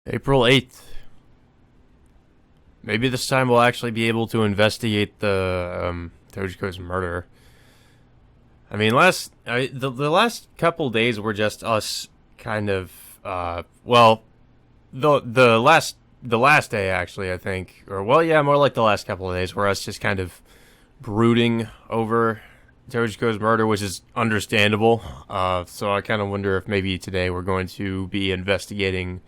April 8th. Maybe this time we'll actually be able to investigate the Tojiko's murder. I mean, the last couple days were just us kind of the last day actually, I think, or well, yeah, more like the last couple of days were us just kind of brooding over Tojiko's murder, which is understandable. So I kind of wonder if maybe today we're going to be investigating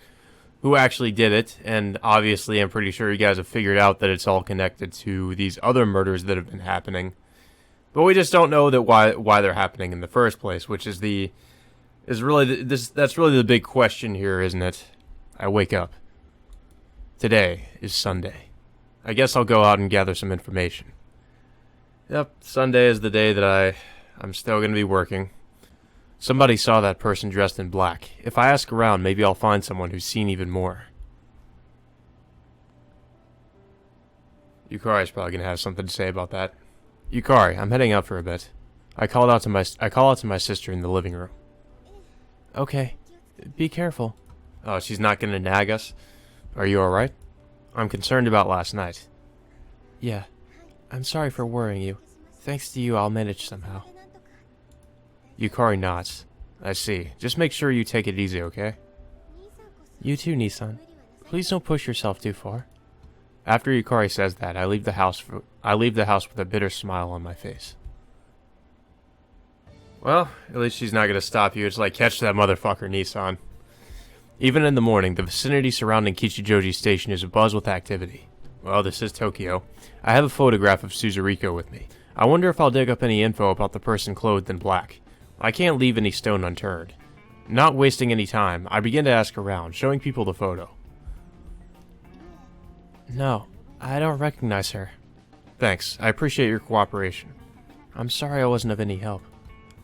who actually did it, and obviously I'm pretty sure you guys have figured out that it's all connected to these other murders that have been happening. But we just don't know that why they're happening in the first place, which is that's really the big question here, isn't it? I wake up. Today is Sunday. I guess I'll go out and gather some information. Yep, Sunday is the day that I'm still going to be working. Somebody saw that person dressed in black. If I ask around, maybe I'll find someone who's seen even more. Yukari's probably going to have something to say about that. Yukari, I'm heading out for a bit. I call out to my sister in the living room. Okay. Be careful. Oh, she's not going to nag us? Are you alright? I'm concerned about last night. Yeah. I'm sorry for worrying you. Thanks to you, I'll manage somehow. Yukari nods. I see. Just make sure you take it easy, okay? You too, Nissan. Please don't push yourself too far. After Yukari says that, I leave the house with a bitter smile on my face. Well, at least she's not going to stop you. It's like, catch that motherfucker, Nissan. Even in the morning, the vicinity surrounding Kichijoji Station is abuzz with activity. Well, this is Tokyo. I have a photograph of Suzuriko with me. I wonder if I'll dig up any info about the person clothed in black. I can't leave any stone unturned. Not wasting any time, I begin to ask around, showing people the photo. No, I don't recognize her. Thanks, I appreciate your cooperation. I'm sorry I wasn't of any help.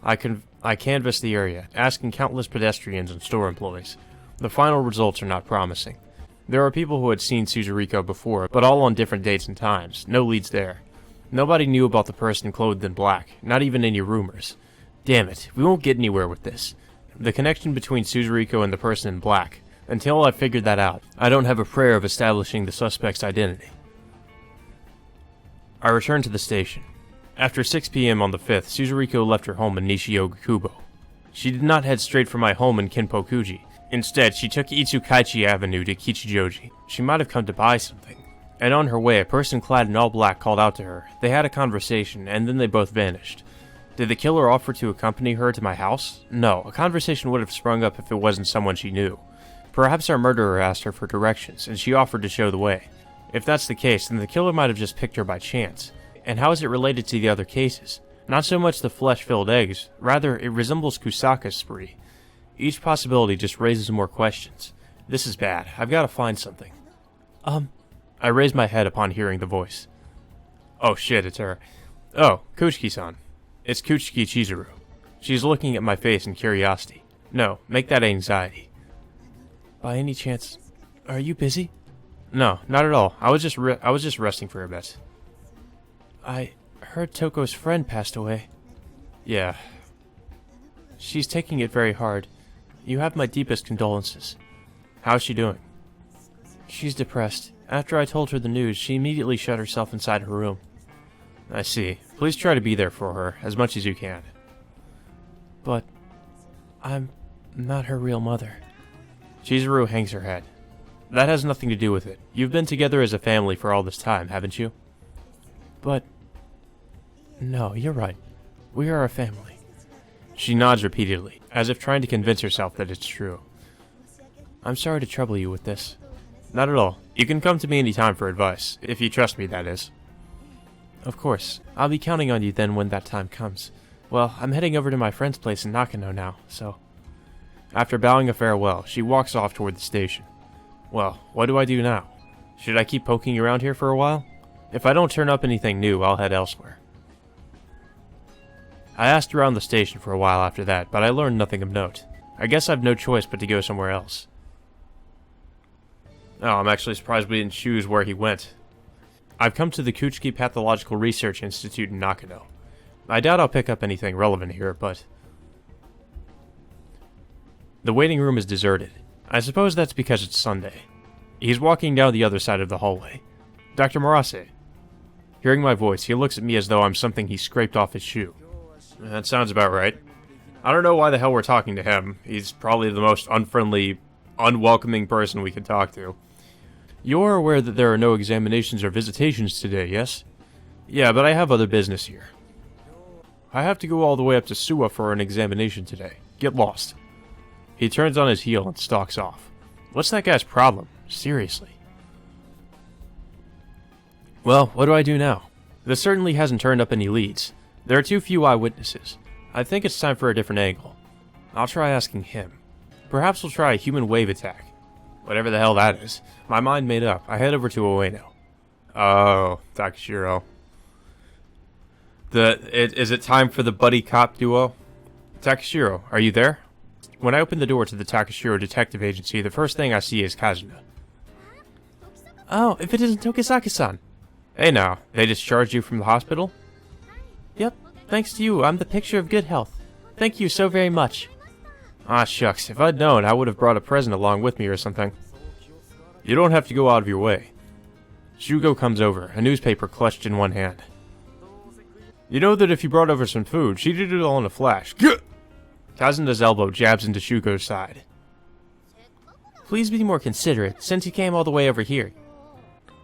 I canvassed the area, asking countless pedestrians and store employees. The final results are not promising. There are people who had seen Suzuriko before, but all on different dates and times. No leads there. Nobody knew about the person clothed in black, not even any rumors. Damn it, we won't get anywhere with this. The connection between Suzuriko and the person in black. Until I've figured that out, I don't have a prayer of establishing the suspect's identity. I return to the station. After 6 p.m. on the 5th, Suzuriko left her home in Nishiogakubo. She did not head straight for my home in Kinpokuji. Instead, she took Itsukaichi Avenue to Kichijoji. She might have come to buy something. And on her way, a person clad in all black called out to her. They had a conversation, and then they both vanished. Did the killer offer to accompany her to my house? No, a conversation would have sprung up if it wasn't someone she knew. Perhaps our murderer asked her for directions, and she offered to show the way. If that's the case, then the killer might have just picked her by chance. And how is it related to the other cases? Not so much the flesh-filled eggs, rather it resembles Kusaka's spree. Each possibility just raises more questions. This is bad. I've got to find something. I raised my head upon hearing the voice. Oh shit, it's her. Oh, Kuchiki-san. It's Kuchiki Chizuru. She's looking at my face in curiosity. No, make that anxiety. By any chance, are you busy? No, not at all. I was just resting for a bit. I heard Toko's friend passed away. Yeah. She's taking it very hard. You have my deepest condolences. How's she doing? She's depressed. After I told her the news, she immediately shut herself inside her room. I see. Please try to be there for her, as much as you can. But I'm not her real mother. Chizuru hangs her head. That has nothing to do with it. You've been together as a family for all this time, haven't you? But no, you're right. We are a family. She nods repeatedly, as if trying to convince herself that it's true. I'm sorry to trouble you with this. Not at all. You can come to me anytime for advice, if you trust me, that is. Of course. I'll be counting on you then when that time comes. Well, I'm heading over to my friend's place in Nakano now, so... After bowing a farewell, she walks off toward the station. Well, what do I do now? Should I keep poking around here for a while? If I don't turn up anything new, I'll head elsewhere. I asked around the station for a while after that, but I learned nothing of note. I guess I've no choice but to go somewhere else. Oh, I'm actually surprised we didn't choose where he went. I've come to the Kuchiki Pathological Research Institute in Nakano. I doubt I'll pick up anything relevant here, but... The waiting room is deserted. I suppose that's because it's Sunday. He's walking down the other side of the hallway. Dr. Murase. Hearing my voice, he looks at me as though I'm something he scraped off his shoe. That sounds about right. I don't know why the hell we're talking to him. He's probably the most unfriendly, unwelcoming person we could talk to. You're aware that there are no examinations or visitations today, yes? Yeah, but I have other business here. I have to go all the way up to Suwa for an examination today. Get lost. He turns on his heel and stalks off. What's that guy's problem? Seriously. Well, what do I do now? This certainly hasn't turned up any leads. There are too few eyewitnesses. I think it's time for a different angle. I'll try asking him. Perhaps we'll try a human wave attack. Whatever the hell that is. My mind made up. I head over to Ueno. Oh, Takashiro. Is it time for the buddy cop duo? Takashiro, are you there? When I open the door to the Takashiro Detective Agency, the first thing I see is Kazuna. Oh, if it isn't Tokisaki-san. Hey now, they discharged you from the hospital? Yep, thanks to you, I'm the picture of good health. Thank you so very much. Ah, shucks, if I'd known, I would have brought a present along with me or something. You don't have to go out of your way. Shoujo comes over, a newspaper clutched in one hand. You know that if you brought over some food, she did it all in a flash. Kazuna's elbow jabs into Shugo's side. Please be more considerate, since you came all the way over here.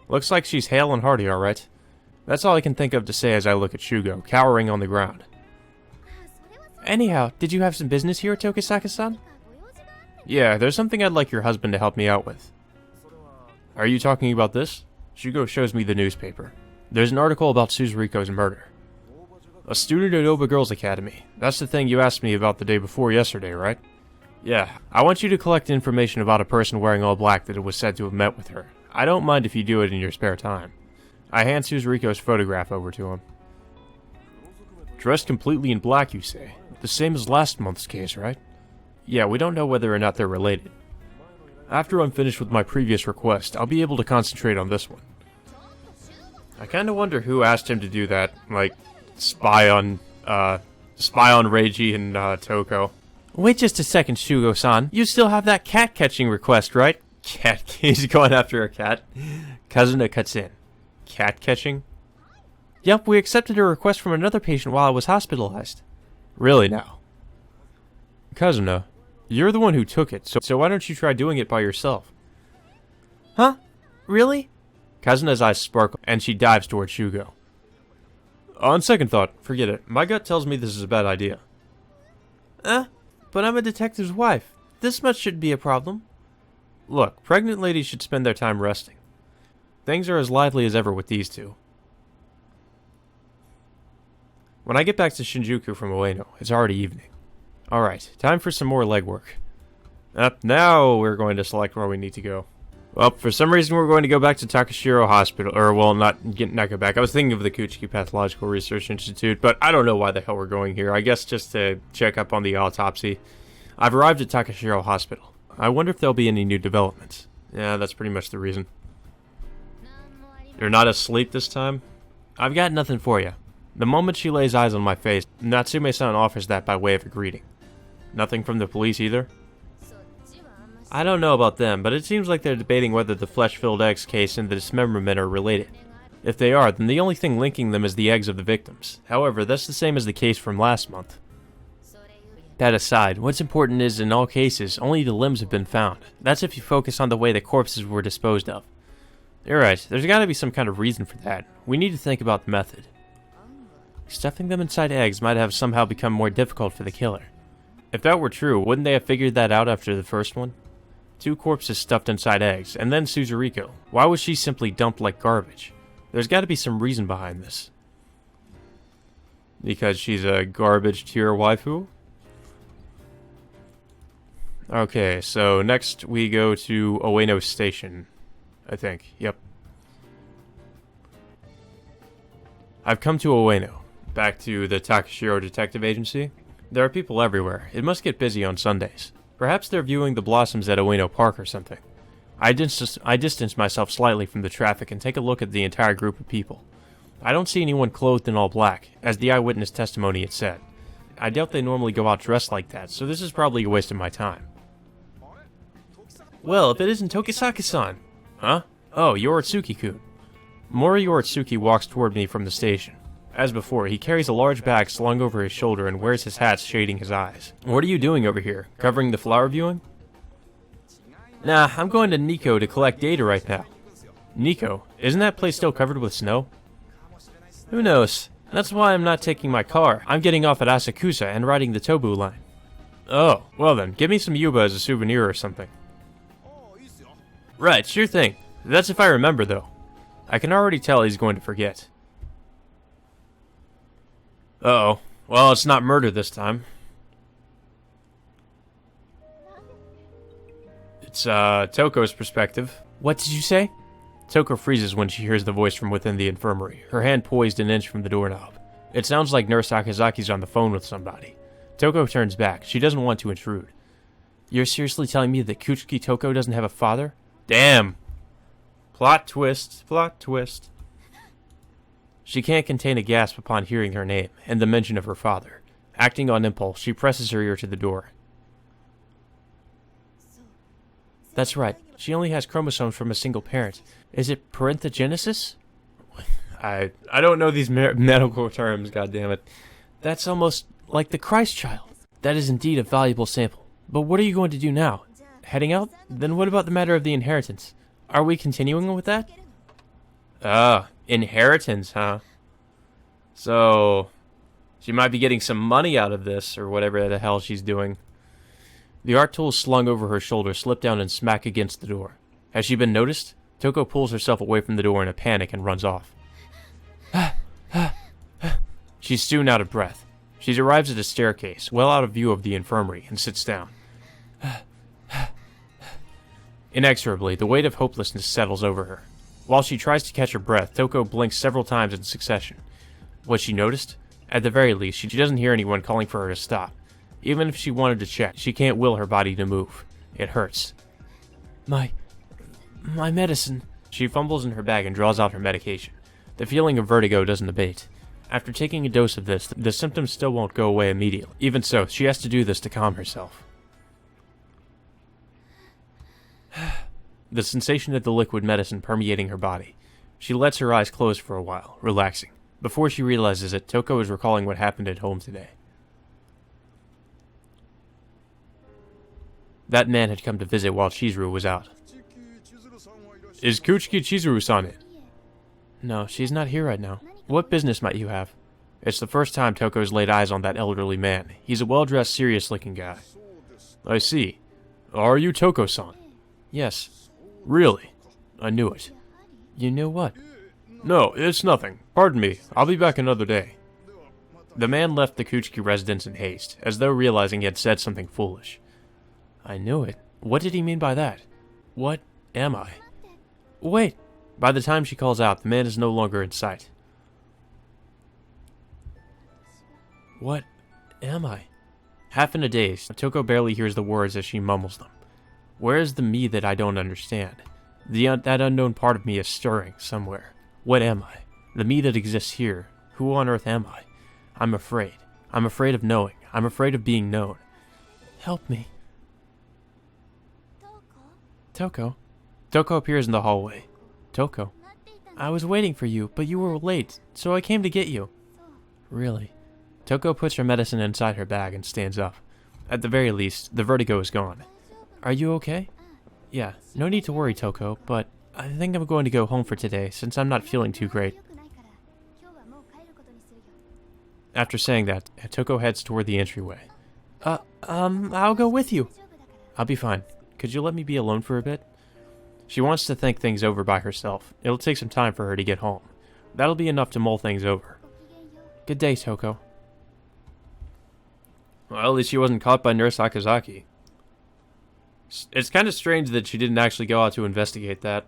Looks like she's hale and hearty, alright. That's all I can think of to say as I look at Shugo, cowering on the ground. Anyhow, did you have some business here, Tokisaki-san? Yeah, there's something I'd like your husband to help me out with. Are you talking about this? Shugo shows me the newspaper. There's an article about Suzuriko's murder. A student at Oba Girls Academy. That's the thing you asked me about the day before yesterday, right? Yeah, I want you to collect information about a person wearing all black that it was said to have met with her. I don't mind if you do it in your spare time. I hand Suzuriko's photograph over to him. Dressed completely in black, you say? The same as last month's case, right? Yeah, we don't know whether or not they're related. After I'm finished with my previous request, I'll be able to concentrate on this one. I kinda wonder who asked him to do that, like, spy on Reiji and, Toko. Wait just a second, Shugo-san. You still have that cat-catching request, right? Cat, he's going after a cat. Kazuna cuts in. Cat catching? Yep, we accepted a request from another patient while I was hospitalized. Really now? Kazuna, you're the one who took it, so why don't you try doing it by yourself? Huh? Really? Kazuna's eyes sparkle, and she dives towards Shugo. On second thought, forget it. My gut tells me this is a bad idea. But I'm a detective's wife. This much shouldn't be a problem. Look, pregnant ladies should spend their time resting. Things are as lively as ever with these two. When I get back to Shinjuku from Ueno, it's already evening. Alright, time for some more legwork. Now we're going to select where we need to go. Well, for some reason we're going to go back to Takashiro Hospital, or well, not go back. I was thinking of the Kuchiki Pathological Research Institute, but I don't know why the hell we're going here. I guess just to check up on the autopsy. I've arrived at Takashiro Hospital. I wonder if there'll be any new developments. Yeah, that's pretty much the reason. You're not asleep this time? I've got nothing for you. The moment she lays eyes on my face, Natsume-san offers that by way of a greeting. Nothing from the police either? I don't know about them, but it seems like they're debating whether the flesh-filled eggs case and the dismemberment are related. If they are, then the only thing linking them is the eggs of the victims. However, that's the same as the case from last month. That aside, what's important is, in all cases, only the limbs have been found. That's if you focus on the way the corpses were disposed of. You're right, there's gotta be some kind of reason for that. We need to think about the method. Stuffing them inside eggs might have somehow become more difficult for the killer. If that were true, wouldn't they have figured that out after the first one? 2 corpses stuffed inside eggs, and then Suzuriko. Why was she simply dumped like garbage? There's gotta be some reason behind this. Because she's a garbage tier waifu? Okay, so next we go to Ueno Station. I think, yep. I've come to Ueno, back to the Takashiro Detective Agency. There are people everywhere. It must get busy on Sundays. Perhaps they're viewing the blossoms at Ueno Park or something. I distance myself slightly from the traffic and take a look at the entire group of people. I don't see anyone clothed in all black, as the eyewitness testimony had said. I doubt they normally go out dressed like that, so this is probably a waste of my time. Well, if it isn't Tokisaki-san. Huh? Oh, Yoritsuki-kun. Mori Yoritsuki walks toward me from the station. As before, he carries a large bag slung over his shoulder and wears his hat shading his eyes. What are you doing over here? Covering the flower viewing? Nah, I'm going to Nikko to collect data right now. Nikko? Isn't that place still covered with snow? Who knows? That's why I'm not taking my car. I'm getting off at Asakusa and riding the Tobu line. Oh, well then, give me some yuba as a souvenir or something. Right, sure thing. That's if I remember, though. I can already tell he's going to forget. Uh-oh. Well, it's not murder this time. It's, Toko's perspective. What did you say? Toko freezes when she hears the voice from within the infirmary, her hand poised an inch from the doorknob. It sounds like Nurse Akazaki's on the phone with somebody. Toko turns back. She doesn't want to intrude. You're seriously telling me that Kuchiki Toko doesn't have a father? Damn! Plot twist, plot twist. She can't contain a gasp upon hearing her name, and the mention of her father. Acting on impulse, she presses her ear to the door. That's right. She only has chromosomes from a single parent. Is it parenthegenesis? I don't know these medical terms, goddammit. That's almost like the Christ child. That is indeed a valuable sample. But what are you going to do now? Heading out? Then what about the matter of the inheritance? Are we continuing with that? Inheritance, huh? So, she might be getting some money out of this, or whatever the hell she's doing. The art tools slung over her shoulder slip down and smack against the door. Has she been noticed? Toko pulls herself away from the door in a panic and runs off. She's soon out of breath. She arrives at a staircase, well out of view of the infirmary, and sits down. Inexorably, the weight of hopelessness settles over her. While she tries to catch her breath, Toko blinks several times in succession. Was she noticed? At the very least, she doesn't hear anyone calling for her to stop. Even if she wanted to check, she can't will her body to move. It hurts. My medicine. She fumbles in her bag and draws out her medication. The feeling of vertigo doesn't abate. After taking a dose of this, the symptoms still won't go away immediately. Even so, she has to do this to calm herself. The sensation of the liquid medicine permeating her body. She lets her eyes close for a while, relaxing. Before she realizes it, Toko is recalling what happened at home today. That man had come to visit while Chizuru was out. Is Kuchiki Chizuru-san it? No, she's not here right now. What business might you have? It's the first time Toko's laid eyes on that elderly man. He's a well-dressed, serious-looking guy. I see. Are you Toko-san? Yes. Really? I knew it. You knew what? No, it's nothing. Pardon me. I'll be back another day. The man left the Kuchiki residence in haste, as though realizing he had said something foolish. I knew it. What did he mean by that? What am I? Wait! By the time she calls out, the man is no longer in sight. What am I? Half in a daze, Toko barely hears the words as she mumbles them. Where is the me that I don't understand? That unknown part of me is stirring somewhere. What am I? The me that exists here. Who on earth am I? I'm afraid. I'm afraid of knowing. I'm afraid of being known. Help me. Toko? Toko appears in the hallway. Toko? I was waiting for you, but you were late, so I came to get you. Really? Toko puts her medicine inside her bag and stands up. At the very least, the vertigo is gone. Are you okay? Yeah, no need to worry, Toko, but I think I'm going to go home for today, since I'm not feeling too great. After saying that, Toko heads toward the entryway. I'll go with you. I'll be fine. Could you let me be alone for a bit? She wants to think things over by herself. It'll take some time for her to get home. That'll be enough to mull things over. Good day, Toko. Well, at least she wasn't caught by Nurse Akazaki. It's kind of strange that she didn't actually go out to investigate that.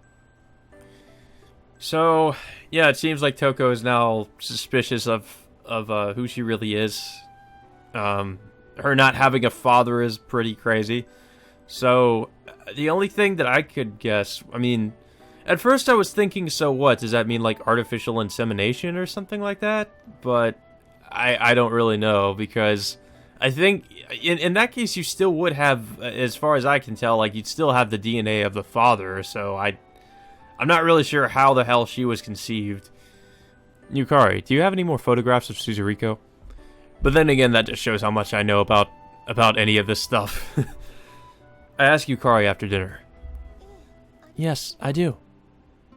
So, yeah, it seems like Toko is now suspicious of who she really is. Her not having a father is pretty crazy. So, the only thing that I could guess, I mean, at first I was thinking, so what? Does that mean like artificial insemination or something like that? But I don't really know, because I think in that case you still would have, as far as I can tell, like you'd still have the DNA of the father. So I'm not really sure how the hell she was conceived. Yukari, do you have any more photographs of Suzuriko? But then again, that just shows how much I know about any of this stuff. I asked Yukari after dinner. Yes, I do.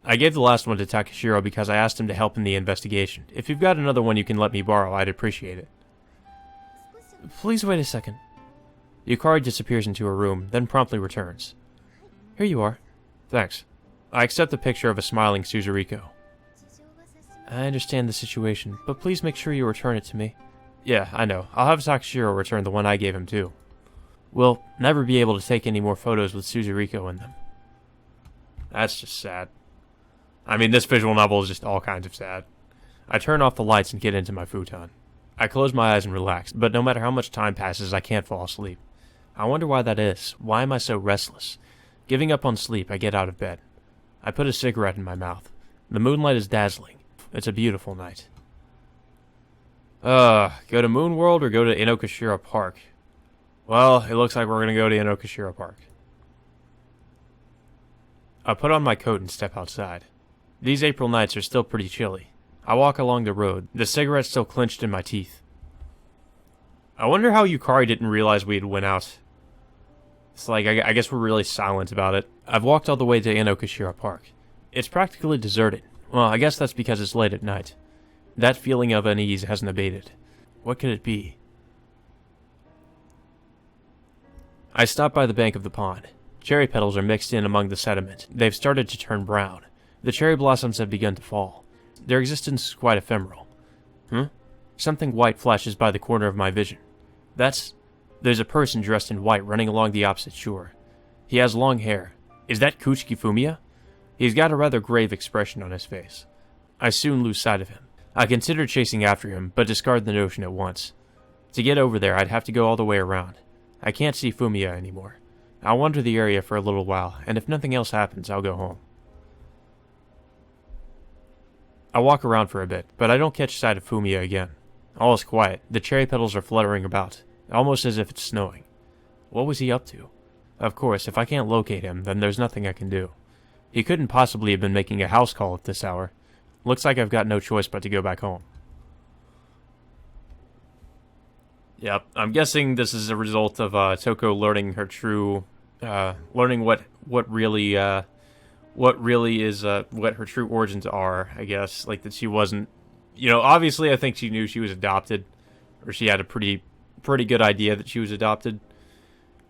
I gave the last one to Takashiro because I asked him to help in the investigation. If you've got another one you can let me borrow, I'd appreciate it. Please wait a second. Yukari disappears into her room, then promptly returns. Here you are. Thanks. I accept the picture of a smiling Suzuriko. I understand the situation, but please make sure you return it to me. Yeah, I know. I'll have Takashiro return the one I gave him too. We'll never be able to take any more photos with Suzuriko in them. That's just sad. I mean, this visual novel is just all kinds of sad. I turn off the lights and get into my futon. I close my eyes and relax, but no matter how much time passes, I can't fall asleep. I wonder why that is. Why am I so restless? Giving up on sleep, I get out of bed. I put a cigarette in my mouth. The moonlight is dazzling. It's a beautiful night. Go to Moon World or go to Inokashira Park? Well, it looks like we're gonna go to Inokashira Park. I put on my coat and step outside. These April nights are still pretty chilly. I walk along the road, the cigarette still clenched in my teeth. I wonder how Yukari didn't realize we had went out. It's like, I guess we're really silent about it. I've walked all the way to Inokashira Park. It's practically deserted. Well, I guess that's because it's late at night. That feeling of unease hasn't abated. What could it be? I stop by the bank of the pond. Cherry petals are mixed in among the sediment. They've started to turn brown. The cherry blossoms have begun to fall. Their existence is quite ephemeral. Something white flashes by the corner of my vision. There's a person dressed in white running along the opposite shore. He has long hair. Is that Kuchiki Fumiya? He's got a rather grave expression on his face. I soon lose sight of him. I consider chasing after him, but discard the notion at once. To get over there, I'd have to go all the way around. I can't see Fumiya anymore. I'll wander the area for a little while, and if nothing else happens, I'll go home. I walk around for a bit, but I don't catch sight of Fumiya again. All is quiet. The cherry petals are fluttering about, almost as if it's snowing. What was he up to? Of course, if I can't locate him, then there's nothing I can do. He couldn't possibly have been making a house call at this hour. Looks like I've got no choice but to go back home. Yep, I'm guessing this is a result of Toko learning her true, learning what really is what her true origins are. I guess like that she wasn't, obviously I think she knew she was adopted, or she had a pretty good idea that she was adopted.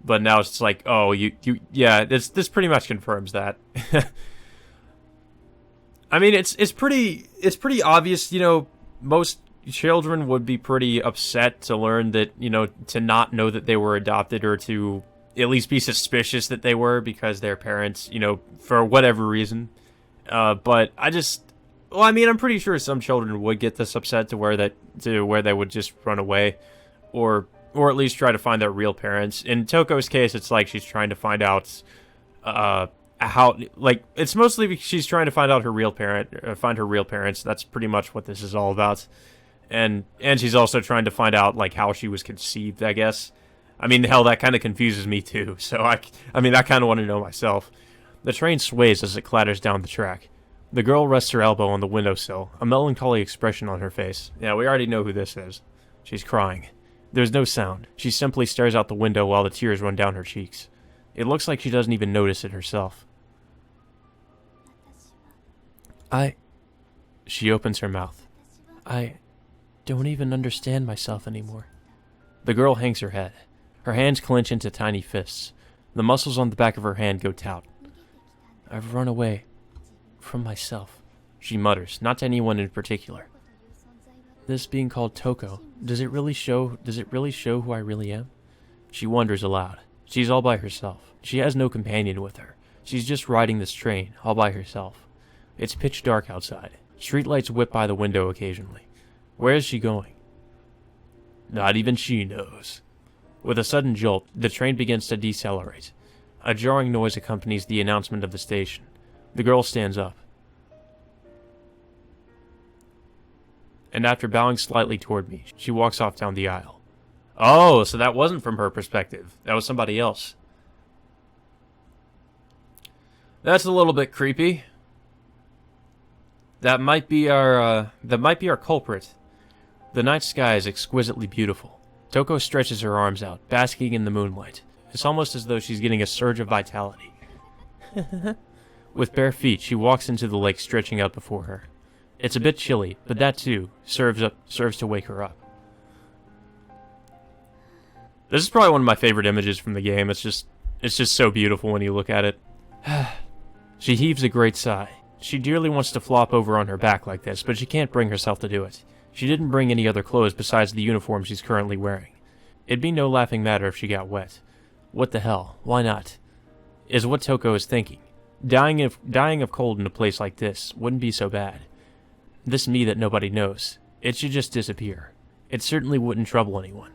But now it's like, oh, yeah, this pretty much confirms that. I mean, it's pretty obvious, most children would be pretty upset to learn that, to not know that they were adopted, or to at least be suspicious that they were because their parents, for whatever reason. But I'm pretty sure some children would get this upset to where they would just run away, or at least try to find their real parents. In Toko's case, it's like she's trying to find out how, like, it's mostly because she's trying to find out her real find her real parents. That's pretty much what this is all about. And she's also trying to find out, like, how she was conceived, I guess. I mean, hell, that kind of confuses me too. So I kind of want to know myself. The train sways as it clatters down the track. The girl rests her elbow on the windowsill, a melancholy expression on her face. Yeah, we already know who this is. She's crying. There's no sound. She simply stares out the window while the tears run down her cheeks. It looks like she doesn't even notice it herself. She opens her mouth. I don't even understand myself anymore. The girl hangs her head. Her hands clench into tiny fists. The muscles on the back of her hand go taut. I've run away from myself, she mutters, not to anyone in particular. This being called Toko, does it really show who I really am? She wonders aloud. She's all by herself. She has no companion with her. She's just riding this train, all by herself. It's pitch dark outside. Streetlights whip by the window occasionally. Where is she going? Not even she knows. With a sudden jolt, the train begins to decelerate. A jarring noise accompanies the announcement of the station. The girl stands up. And after bowing slightly toward me, she walks off down the aisle. Oh, so that wasn't from her perspective. That was somebody else. That's a little bit creepy. That might be our culprit. The night sky is exquisitely beautiful. Toko stretches her arms out, basking in the moonlight. It's almost as though she's getting a surge of vitality. With bare feet, she walks into the lake stretching out before her. It's a bit chilly, but that too serves to wake her up. This is probably one of my favorite images from the game. It's just so beautiful when you look at it. She heaves a great sigh. She dearly wants to flop over on her back like this, but she can't bring herself to do it. She didn't bring any other clothes besides the uniform she's currently wearing. It'd be no laughing matter if she got wet. What the hell? Why not? Is what Toko is thinking. Dying of cold in a place like this wouldn't be so bad. This me that nobody knows. It should just disappear. It certainly wouldn't trouble anyone.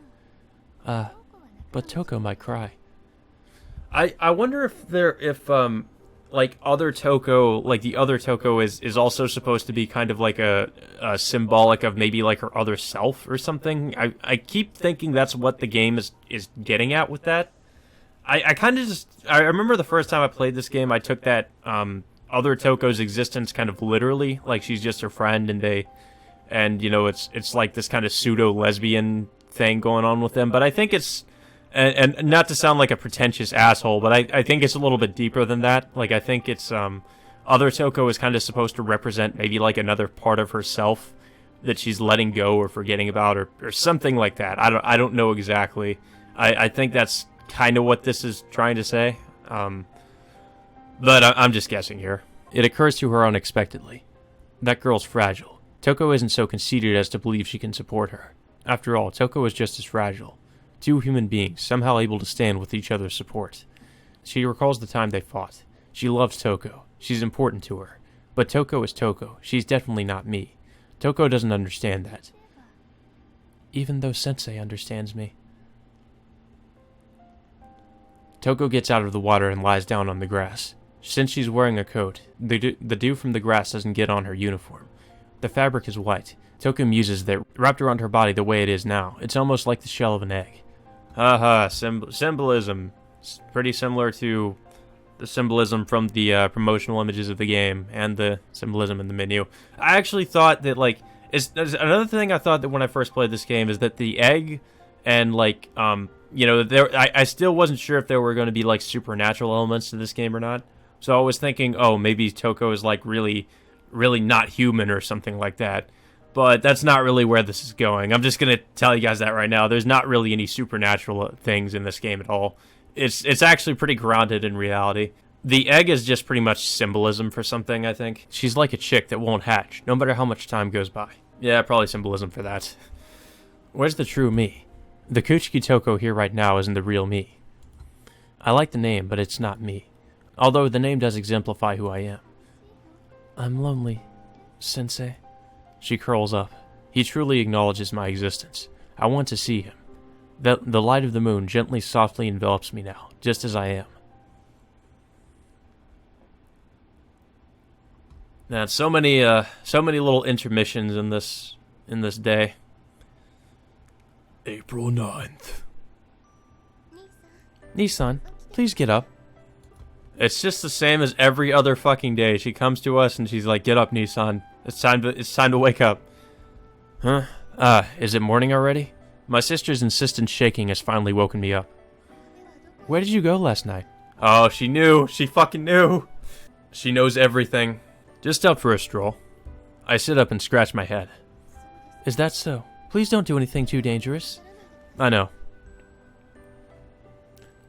But Toko might cry. I wonder if like other Toko, like the other Toko is also supposed to be kind of like a symbolic of maybe like her other self or something. I keep thinking that's what the game is getting at with that. I kind of I remember the first time I played this game, I took that other Toko's existence kind of literally, like she's just her friend and you know it's like this kind of pseudo lesbian thing going on with them. But I think it's and not to sound like a pretentious asshole, but I think it's a little bit deeper than that. Like, I think it's, other Toko is kind of supposed to represent maybe, like, another part of herself that she's letting go or forgetting about or something like that. I don't know exactly. I think that's kind of what this is trying to say. But I'm just guessing here. It occurs to her unexpectedly. That girl's fragile. Toko isn't so conceited as to believe she can support her. After all, Toko is just as fragile. Two human beings, somehow able to stand with each other's support. She recalls the time they fought. She loves Toko. She's important to her. But Toko is Toko. She's definitely not me. Toko doesn't understand that. Even though Sensei understands me. Toko gets out of the water and lies down on the grass. Since she's wearing a coat, the dew from the grass doesn't get on her uniform. The fabric is white. Toko muses that wrapped around her body the way it is now, it's almost like the shell of an egg. Haha, symbolism. It's pretty similar to the symbolism from the promotional images of the game and the symbolism in the menu. I actually thought that, like, another thing I thought that when I first played this game is that the egg and, like, you know, I still wasn't sure if there were going to be, like, supernatural elements to this game or not. So I was thinking, oh, maybe Toko is, like, really, really not human or something like that. But that's not really where this is going. I'm just going to tell you guys that right now. There's not really any supernatural things in this game at all. It's actually pretty grounded in reality. The egg is just pretty much symbolism for something, I think. She's like a chick that won't hatch, no matter how much time goes by. Yeah, probably symbolism for that. Where's the true me? The Kuchiki Toko here right now isn't the real me. I like the name, but it's not me. Although the name does exemplify who I am. I'm lonely, Sensei. She curls up. He truly acknowledges my existence. I want to see him. The light of the moon gently, softly envelops me now, just as I am. Now, so many little intermissions in this day. April 9th. Nissan, please get up. It's just the same as every other fucking day. She comes to us and she's like, "Get up, Nissan. It's time to wake up." Huh? Is it morning already? My sister's insistent shaking has finally woken me up. Where did you go last night? Oh, she knew. She fucking knew. She knows everything. Just out for a stroll. I sit up and scratch my head. Is that so? Please don't do anything too dangerous. I know.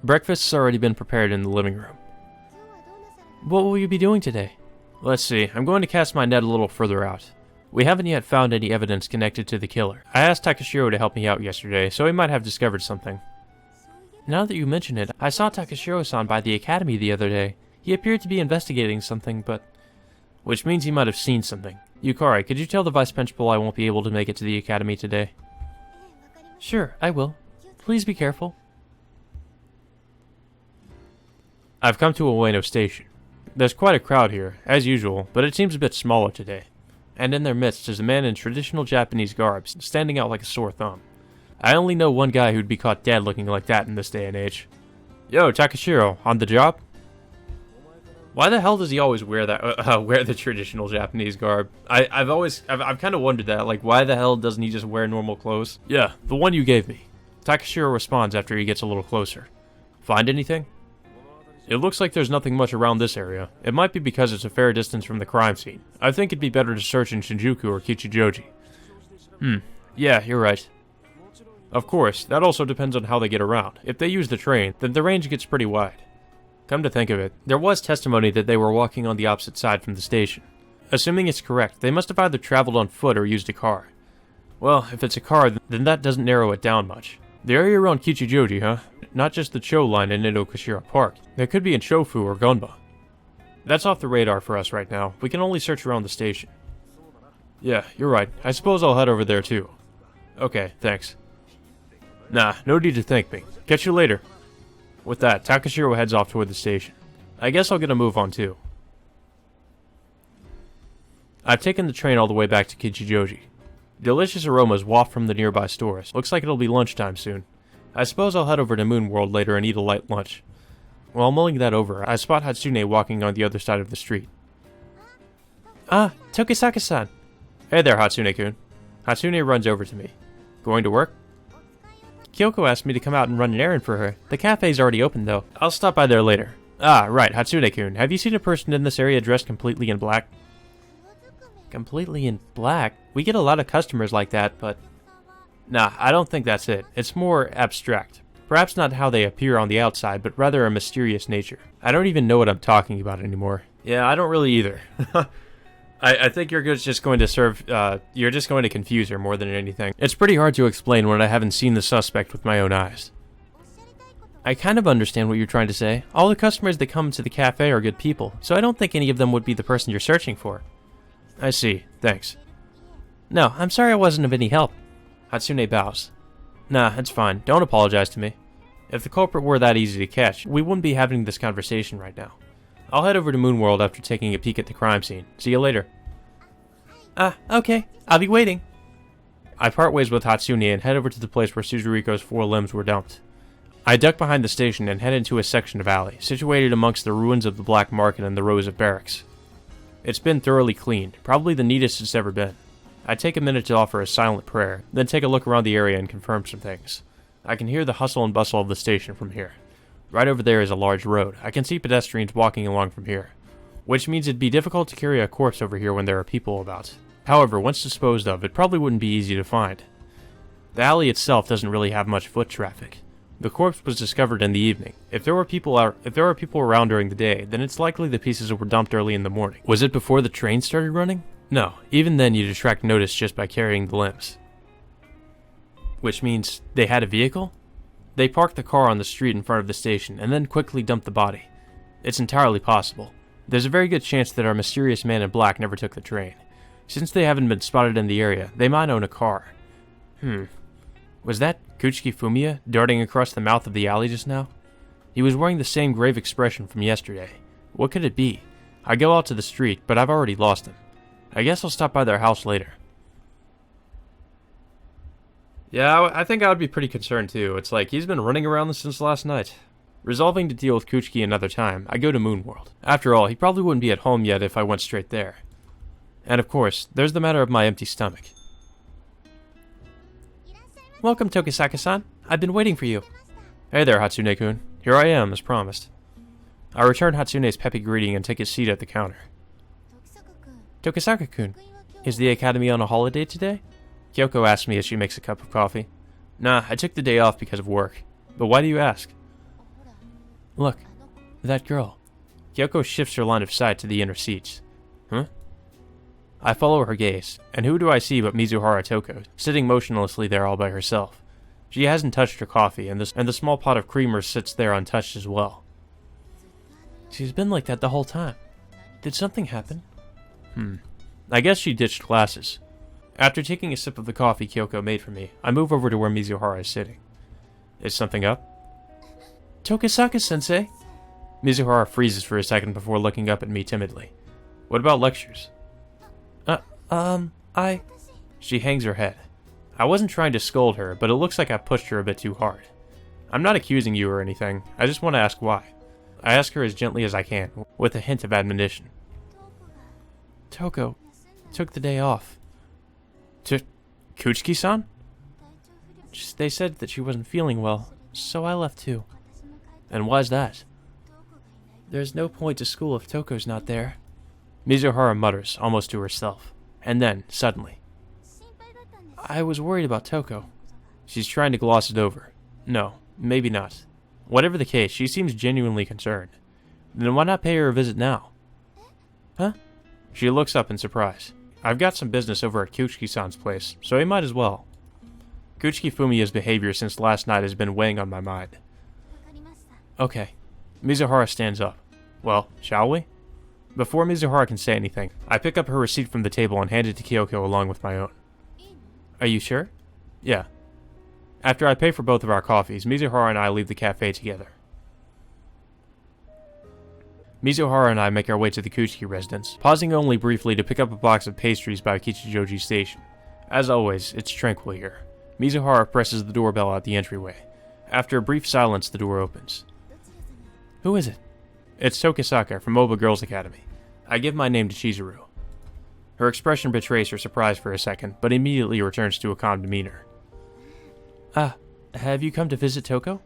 Breakfast's already been prepared in the living room. What will you be doing today? Let's see. I'm going to cast my net a little further out. We haven't yet found any evidence connected to the killer. I asked Takashiro to help me out yesterday, so he might have discovered something. Now that you mention it, I saw Takashiro-san by the academy the other day. He appeared to be investigating something, but... Which means he might have seen something. Yukari, could you tell the vice principal I won't be able to make it to the academy today? Sure, I will. Please be careful. I've come to Ueno Station. There's quite a crowd here, as usual, but it seems a bit smaller today. And in their midst is a man in traditional Japanese garb, standing out like a sore thumb. I only know one guy who'd be caught dead looking like that in this day and age. Yo, Takashiro, on the job? Why the hell does he always wear that, wear the traditional Japanese garb? I've kind of wondered that, like, why the hell doesn't he just wear normal clothes? Yeah, the one you gave me. Takashiro responds after he gets a little closer. Find anything? It looks like there's nothing much around this area. It might be because it's a fair distance from the crime scene. I think it'd be better to search in Shinjuku or Kichijoji. Yeah, you're right. Of course, that also depends on how they get around. If they use the train, then the range gets pretty wide. Come to think of it, there was testimony that they were walking on the opposite side from the station. Assuming it's correct, they must have either traveled on foot or used a car. Well, if it's a car, then that doesn't narrow it down much. The area around Kichijoji, huh? Not just the Cho line in Inokashira Park. There could be in Shofu or Gonba. That's off the radar for us right now. We can only search around the station. Yeah, you're right. I suppose I'll head over there too. Okay, thanks. Nah, no need to thank me. Catch you later. With that, Takashiro heads off toward the station. I guess I'll get a move on too. I've taken the train all the way back to Kichijoji. Delicious aromas waft from the nearby stores. Looks like it'll be lunchtime soon. I suppose I'll head over to Moon World later and eat a light lunch. While mulling that over, I spot Hatsune walking on the other side of the street. Ah, Tokisaka-san. Hey there, Hatsune-kun. Hatsune runs over to me. Going to work? Kyoko asked me to come out and run an errand for her. The cafe's already open, though. I'll stop by there later. Ah, right, Hatsune-kun. Have you seen a person in this area dressed completely in black? Completely in black? We get a lot of customers like that, but... Nah, I don't think that's it. It's more abstract. Perhaps not how they appear on the outside, but rather a mysterious nature. I don't even know what I'm talking about anymore. Yeah, I don't really either. I think you're just going to you're just going to confuse her more than anything. It's pretty hard to explain when I haven't seen the suspect with my own eyes. I kind of understand what you're trying to say. All the customers that come to the cafe are good people, so I don't think any of them would be the person you're searching for. I see. Thanks. No, I'm sorry I wasn't of any help. Hatsune bows. Nah, it's fine. Don't apologize to me. If the culprit were that easy to catch, we wouldn't be having this conversation right now. I'll head over to Moon World after taking a peek at the crime scene. See you later. Okay. I'll be waiting. I part ways with Hatsune and head over to the place where Suzuriko's 4 limbs were dumped. I duck behind the station and head into a section of alley, situated amongst the ruins of the Black Market and the rows of barracks. It's been thoroughly cleaned, probably the neatest it's ever been. I take a minute to offer a silent prayer, then take a look around the area and confirm some things. I can hear the hustle and bustle of the station from here. Right over there is a large road. I can see pedestrians walking along from here, which means it'd be difficult to carry a corpse over here when there are people about. However, once disposed of, it probably wouldn't be easy to find. The alley itself doesn't really have much foot traffic. The corpse was discovered in the evening. If there are people around during the day, then it's likely the pieces were dumped early in the morning. Was it before the train started running? No, even then you'd attract notice just by carrying the limbs. Which means they had a vehicle? They parked the car on the street in front of the station and then quickly dumped the body. It's entirely possible. There's a very good chance that our mysterious man in black never took the train. Since they haven't been spotted in the area, they might own a car. Was that Kuchiki Fumiya darting across the mouth of the alley just now? He was wearing the same grave expression from yesterday. What could it be? I go out to the street, but I've already lost him. I guess I'll stop by their house later. Yeah, I think I would be pretty concerned too. It's like he's been running around since last night. Resolving to deal with Kuchiki another time, I go to Moon World. After all, he probably wouldn't be at home yet if I went straight there. And of course, there's the matter of my empty stomach. Welcome, Tokisaka-san. I've been waiting for you. Hey there, Hatsune-kun. Here I am, as promised. I return Hatsune's peppy greeting and take a seat at the counter. Tokisaka-kun, is the academy on a holiday today? Kyoko asks me as she makes a cup of coffee. Nah, I took the day off because of work. But why do you ask? Look, that girl. Kyoko shifts her line of sight to the inner seats. Huh? I follow her gaze, and who do I see but Mizuhara Toko, sitting motionlessly there all by herself. She hasn't touched her coffee, and the small pot of creamer sits there untouched as well. She's been like that the whole time. Did something happen? I guess she ditched classes. After taking a sip of the coffee Kyoko made for me, I move over to where Mizuhara is sitting. Is something up? Tokisaka-sensei? Mizuhara freezes for a second before looking up at me timidly. What about lectures? She hangs her head. I wasn't trying to scold her, but it looks like I pushed her a bit too hard. I'm not accusing you or anything, I just want to ask why. I ask her as gently as I can, with a hint of admonition. Toko took the day off. To Kuchiki-san? They said that she wasn't feeling well, so I left too. And why's that? There's no point to school if Toko's not there. Mizuhara mutters, almost to herself. And then, suddenly, I was worried about Toko. She's trying to gloss it over. No, maybe not. Whatever the case, she seems genuinely concerned. Then why not pay her a visit now? Huh? She looks up in surprise. I've got some business over at Kuchiki-san's place, so he might as well. Kuchiki Fumiya's behavior since last night has been weighing on my mind. Okay. Mizuhara stands up. Well, shall we? Before Mizuhara can say anything, I pick up her receipt from the table and hand it to Kyoko along with my own. Are you sure? Yeah. After I pay for both of our coffees, Mizuhara and I leave the cafe together. Mizuhara and I make our way to the Kuchiki residence, pausing only briefly to pick up a box of pastries by Kichijoji Station. As always, it's tranquil here. Mizuhara presses the doorbell at the entryway. After a brief silence, the door opens. Who is it? It's Tokisaka from Oba Girls Academy. I give my name to Chizuru. Her expression betrays her surprise for a second, but immediately returns to a calm demeanor. Ah, have you come to visit Toko?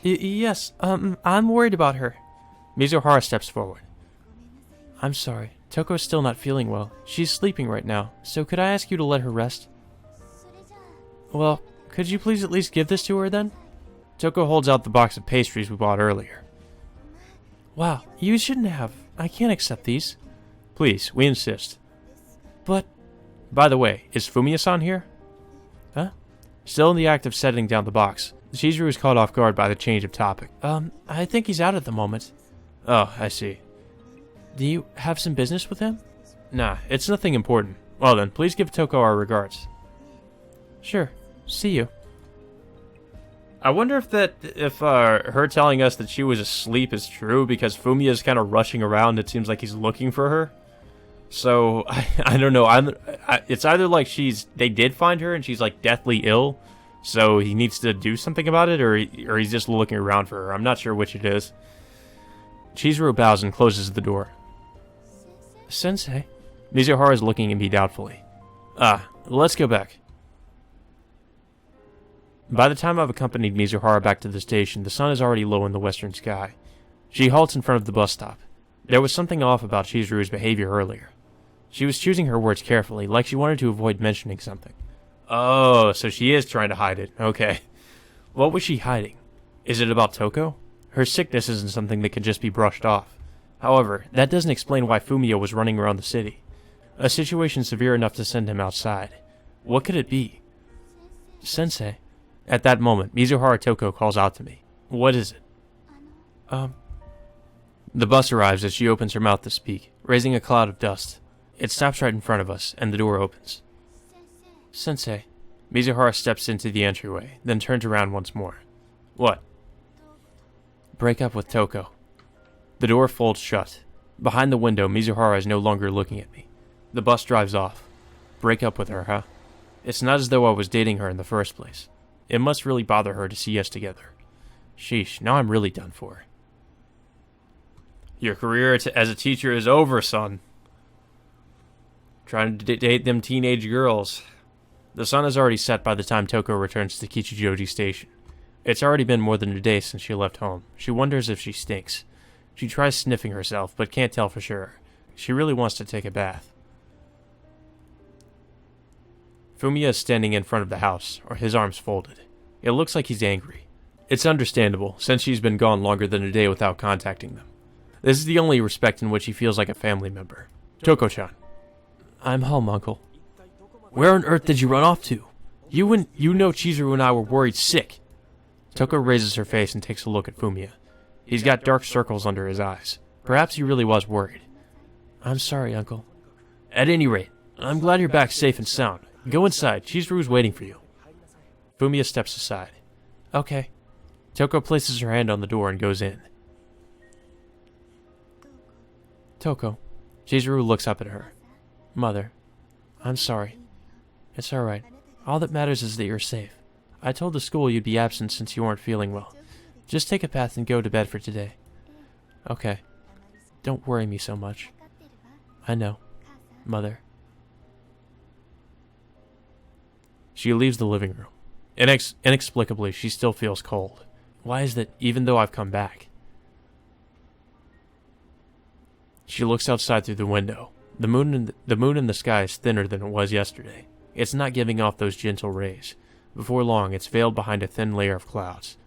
Yes, I'm worried about her. Mizuhara steps forward. I'm sorry, Toko's still not feeling well. She's sleeping right now, so could I ask you to let her rest? Well, could you please at least give this to her then? Toko holds out the box of pastries we bought earlier. Wow, you shouldn't have. I can't accept these. Please, we insist. But... By the way, is Fumiya-san here? Huh? Still in the act of setting down the box, Chizuru is caught off guard by the change of topic. I think he's out at the moment. Oh, I see. Do you have some business with him? Nah, it's nothing important. Well then, please give Toko our regards. Sure. See you. I wonder if her telling us that she was asleep is true, because Fumiya's kind of rushing around. It seems like he's looking for her. So, I don't know. It's either like they did find her and she's like deathly ill, so he needs to do something about it, or he's just looking around for her. I'm not sure which it is. Chizuru bows and closes the door. Sensei? Mizuhara is looking at me doubtfully. Let's go back. By the time I've accompanied Mizuhara back to the station, the sun is already low in the western sky. She halts in front of the bus stop. There was something off about Chizuru's behavior earlier. She was choosing her words carefully, like she wanted to avoid mentioning something. Oh, so she is trying to hide it. Okay. What was she hiding? Is it about Toko? Her sickness isn't something that can just be brushed off. However, that doesn't explain why Fumiya was running around the city. A situation severe enough to send him outside. What could it be? Sensei. At that moment, Mizuhara Toko calls out to me. What is it? The bus arrives as she opens her mouth to speak, raising a cloud of dust. It stops right in front of us, and the door opens. Sensei. Mizuhara steps into the entryway, then turns around once more. What? Break up with Toko. The door folds shut. Behind the window, Mizuhara is no longer looking at me. The bus drives off. Break up with her, huh? It's not as though I was dating her in the first place. It must really bother her to see us together. Sheesh, now I'm really done for. Your career as a teacher is over, son. Trying to date them teenage girls. The sun is already set by the time Toko returns to Kichijoji Station. It's already been more than a day since she left home. She wonders if she stinks. She tries sniffing herself, but can't tell for sure. She really wants to take a bath. Fumiya is standing in front of the house, or his arms folded. It looks like he's angry. It's understandable, since she's been gone longer than a day without contacting them. This is the only respect in which he feels like a family member. Toko-chan. I'm home, Uncle. Where on earth did you run off to? You know Chizuru and I were worried sick. Toko raises her face and takes a look at Fumiya. He's got dark circles under his eyes. Perhaps he really was worried. I'm sorry, Uncle. At any rate, I'm glad you're back safe and sound. Go inside. Chizuru's waiting for you. Fumiya steps aside. Okay. Toko places her hand on the door and goes in. Toko. Chizuru looks up at her. Mother. I'm sorry. It's alright. All that matters is that you're safe. I told the school you'd be absent since you weren't feeling well. Just take a bath and go to bed for today. Okay. Don't worry me so much. I know, Mother. She leaves the living room. Inexplicably, she still feels cold. Why is that even though I've come back? She looks outside through the window. The moon in the sky is thinner than it was yesterday. It's not giving off those gentle rays. Before long, it's veiled behind a thin layer of clouds.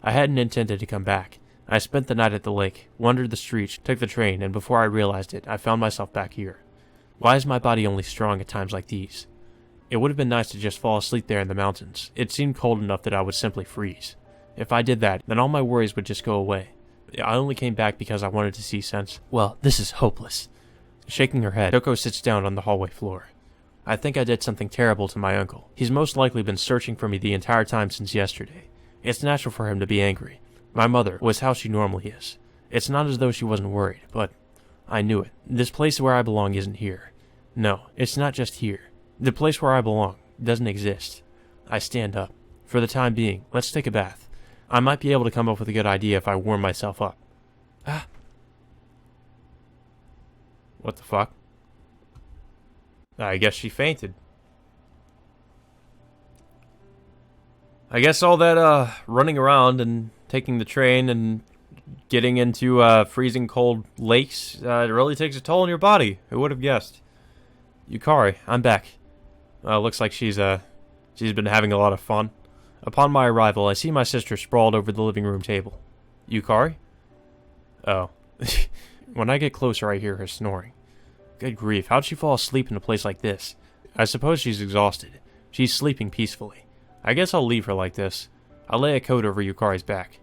I hadn't intended to come back. I spent the night at the lake, wandered the streets, took the train, and before I realized it, I found myself back here. Why is my body only strong at times like these? It would have been nice to just fall asleep there in the mountains. It seemed cold enough that I would simply freeze. If I did that, then all my worries would just go away. I only came back because I wanted to see sense. Well, this is hopeless. Shaking her head, Toko sits down on the hallway floor. I think I did something terrible to my uncle. He's most likely been searching for me the entire time since yesterday. It's natural for him to be angry. My mother was how she normally is. It's not as though she wasn't worried, but I knew it. This place where I belong isn't here. No, it's not just here. The place where I belong doesn't exist. I stand up. For the time being, let's take a bath. I might be able to come up with a good idea if I warm myself up. Ah. What the fuck? I guess she fainted. I guess all that running around and taking the train and getting into freezing cold lakes it really takes a toll on your body. Who would have guessed? Yukari, I'm back. Looks like she's been having a lot of fun. Upon my arrival, I see my sister sprawled over the living room table. Yukari? Oh. When I get closer, I hear her snoring. Good grief, how'd she fall asleep in a place like this? I suppose she's exhausted. She's sleeping peacefully. I guess I'll leave her like this. I'll lay a coat over Yukari's back.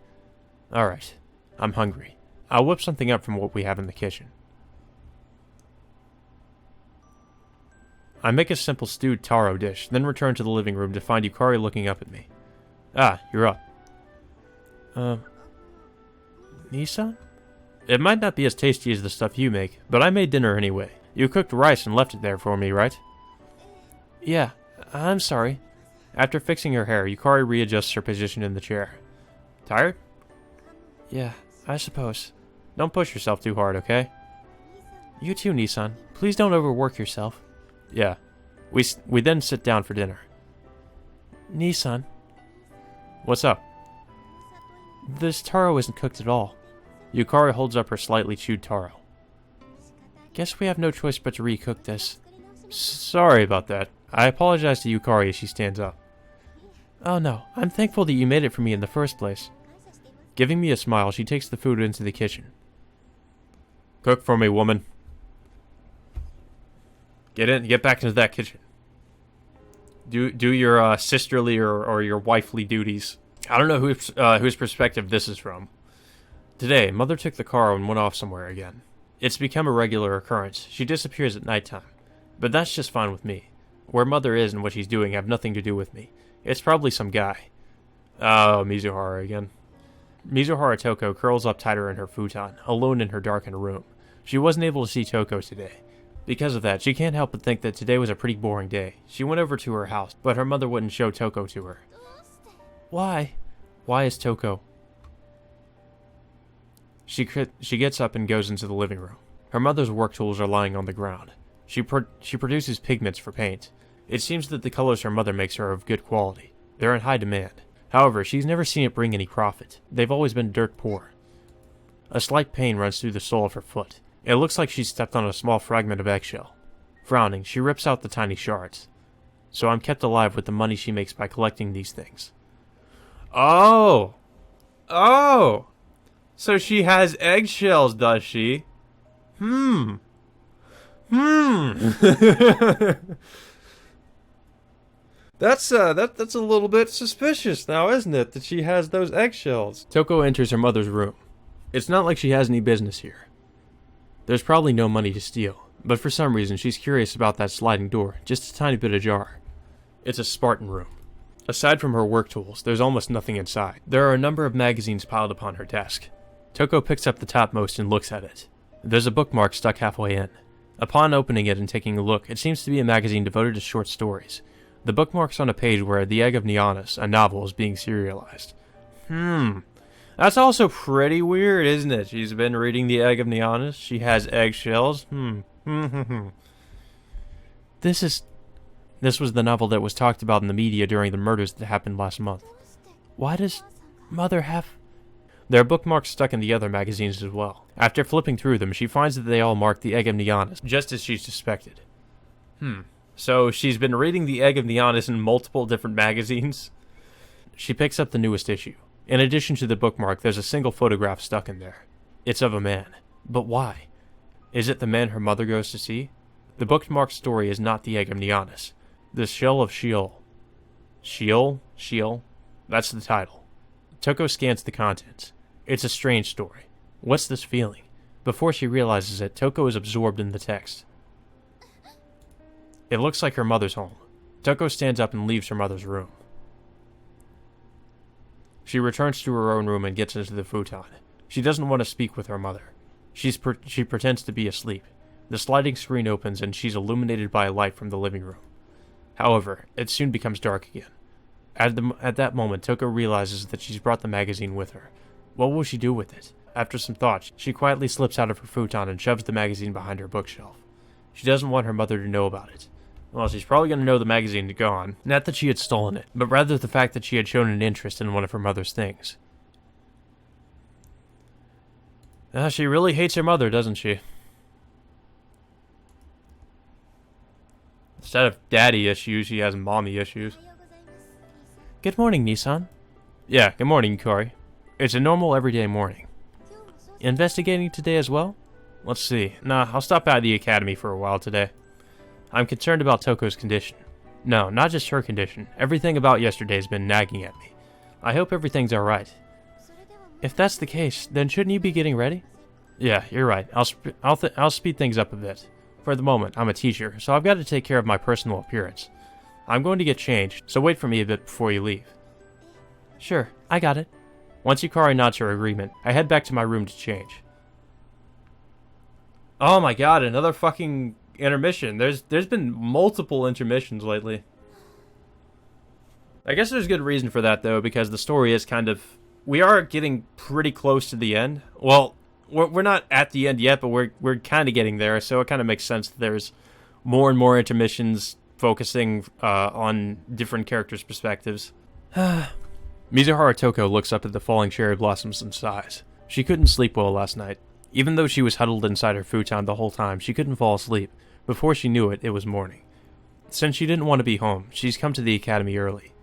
Alright. I'm hungry. I'll whip something up from what we have in the kitchen. I make a simple stewed taro dish, then return to the living room to find Yukari looking up at me. Ah, you're up. Nissan? It might not be as tasty as the stuff you make, but I made dinner anyway. You cooked rice and left it there for me, right? Yeah, I'm sorry. After fixing her hair, Yukari readjusts her position in the chair. Tired? Yeah, I suppose. Don't push yourself too hard, okay? You too, Nissan. Please don't overwork yourself. Yeah. We then sit down for dinner. Nissan. What's up? This taro isn't cooked at all. Yukari holds up her slightly chewed taro. Guess we have no choice but to recook this. Sorry about that. I apologize to Yukari as she stands up. Oh no, I'm thankful that you made it for me in the first place. Giving me a smile, she takes the food into the kitchen. Cook for me, woman. Get back into that kitchen. Do your sisterly or your wifely duties. I don't know whose perspective this is from. Today, Mother took the car and went off somewhere again. It's become a regular occurrence. She disappears at nighttime. But that's just fine with me. Where Mother is and what she's doing have nothing to do with me. It's probably some guy. Oh, Mizuhara again. Mizuhara Toko curls up tighter in her futon, alone in her darkened room. She wasn't able to see Toko today. Because of that, she can't help but think that today was a pretty boring day. She went over to her house, but her mother wouldn't show Toko to her. Why? Why is Toko? She gets up and goes into the living room. Her mother's work tools are lying on the ground. She produces pigments for paint. It seems that the colors her mother makes are of good quality. They're in high demand. However, she's never seen it bring any profit. They've always been dirt poor. A slight pain runs through the sole of her foot. It looks like she stepped on a small fragment of eggshell. Frowning, she rips out the tiny shards. So I'm kept alive with the money she makes by collecting these things. Oh! Oh! So she has eggshells, does she? That's a little bit suspicious now, isn't it, that she has those eggshells? Toko enters her mother's room. It's not like she has any business here. There's probably no money to steal, but for some reason she's curious about that sliding door, just a tiny bit ajar. It's a Spartan room. Aside from her work tools, there's almost nothing inside. There are a number of magazines piled upon her desk. Toko picks up the topmost and looks at it. There's a bookmark stuck halfway in. Upon opening it and taking a look, it seems to be a magazine devoted to short stories. The bookmark's on a page where The Egg of Nianis, a novel, is being serialized. That's also pretty weird, isn't it? She's been reading The Egg of Nianis. She has eggshells. This was the novel that was talked about in the media during the murders that happened last month. Why does Mother have... There are bookmarks stuck in the other magazines as well. After flipping through them, she finds that they all mark The Egg of Nianis, just as she suspected. So she's been reading The Egg of Nianis in multiple different magazines? She picks up the newest issue. In addition to the bookmark, there's a single photograph stuck in there. It's of a man. But why? Is it the man her mother goes to see? The bookmarked story is not The Egg of Nianis. The Shell of Sheol. Sheol? That's the title. Toko scans the contents. It's a strange story. What's this feeling? Before she realizes it, Toko is absorbed in the text. It looks like her mother's home. Toko stands up and leaves her mother's room. She returns to her own room and gets into the futon. She doesn't want to speak with her mother. She pretends to be asleep. The sliding screen opens and she's illuminated by a light from the living room. However, it soon becomes dark again. At that moment, Toko realizes that she's brought the magazine with her. What will she do with it? After some thought, she quietly slips out of her futon and shoves the magazine behind her bookshelf. She doesn't want her mother to know about it. Well, she's probably going to know the magazine had gone. Not that she had stolen it, but rather the fact that she had shown an interest in one of her mother's things. She really hates her mother, doesn't she? Instead of daddy issues, she has mommy issues. Good morning, Nissan. Yeah, good morning, Yukari. It's a normal, everyday morning. Investigating today as well? Let's see. Nah, I'll stop by the academy for a while today. I'm concerned about Toko's condition. No, not just her condition. Everything about yesterday's been nagging at me. I hope everything's alright. If that's the case, then shouldn't you be getting ready? Yeah, you're right. I'll speed things up a bit. For the moment, I'm a teacher, so I've got to take care of my personal appearance. I'm going to get changed, so wait for me a bit before you leave. Sure, I got it. Once Yukari nods her agreement, I head back to my room to change. Oh my god, another fucking intermission. There's been multiple intermissions lately. I guess there's good reason for that, though, because the story is kind of... We are getting pretty close to the end. Well, we're not at the end yet, but we're kind of getting there, so it kind of makes sense that there's more and more intermissions focusing on different characters' perspectives. Mizuhara Toko looks up at the falling cherry blossoms and sighs. She couldn't sleep well last night. Even though she was huddled inside her futon the whole time, she couldn't fall asleep. Before she knew it, it was morning. Since she didn't want to be home, she's come to the academy early.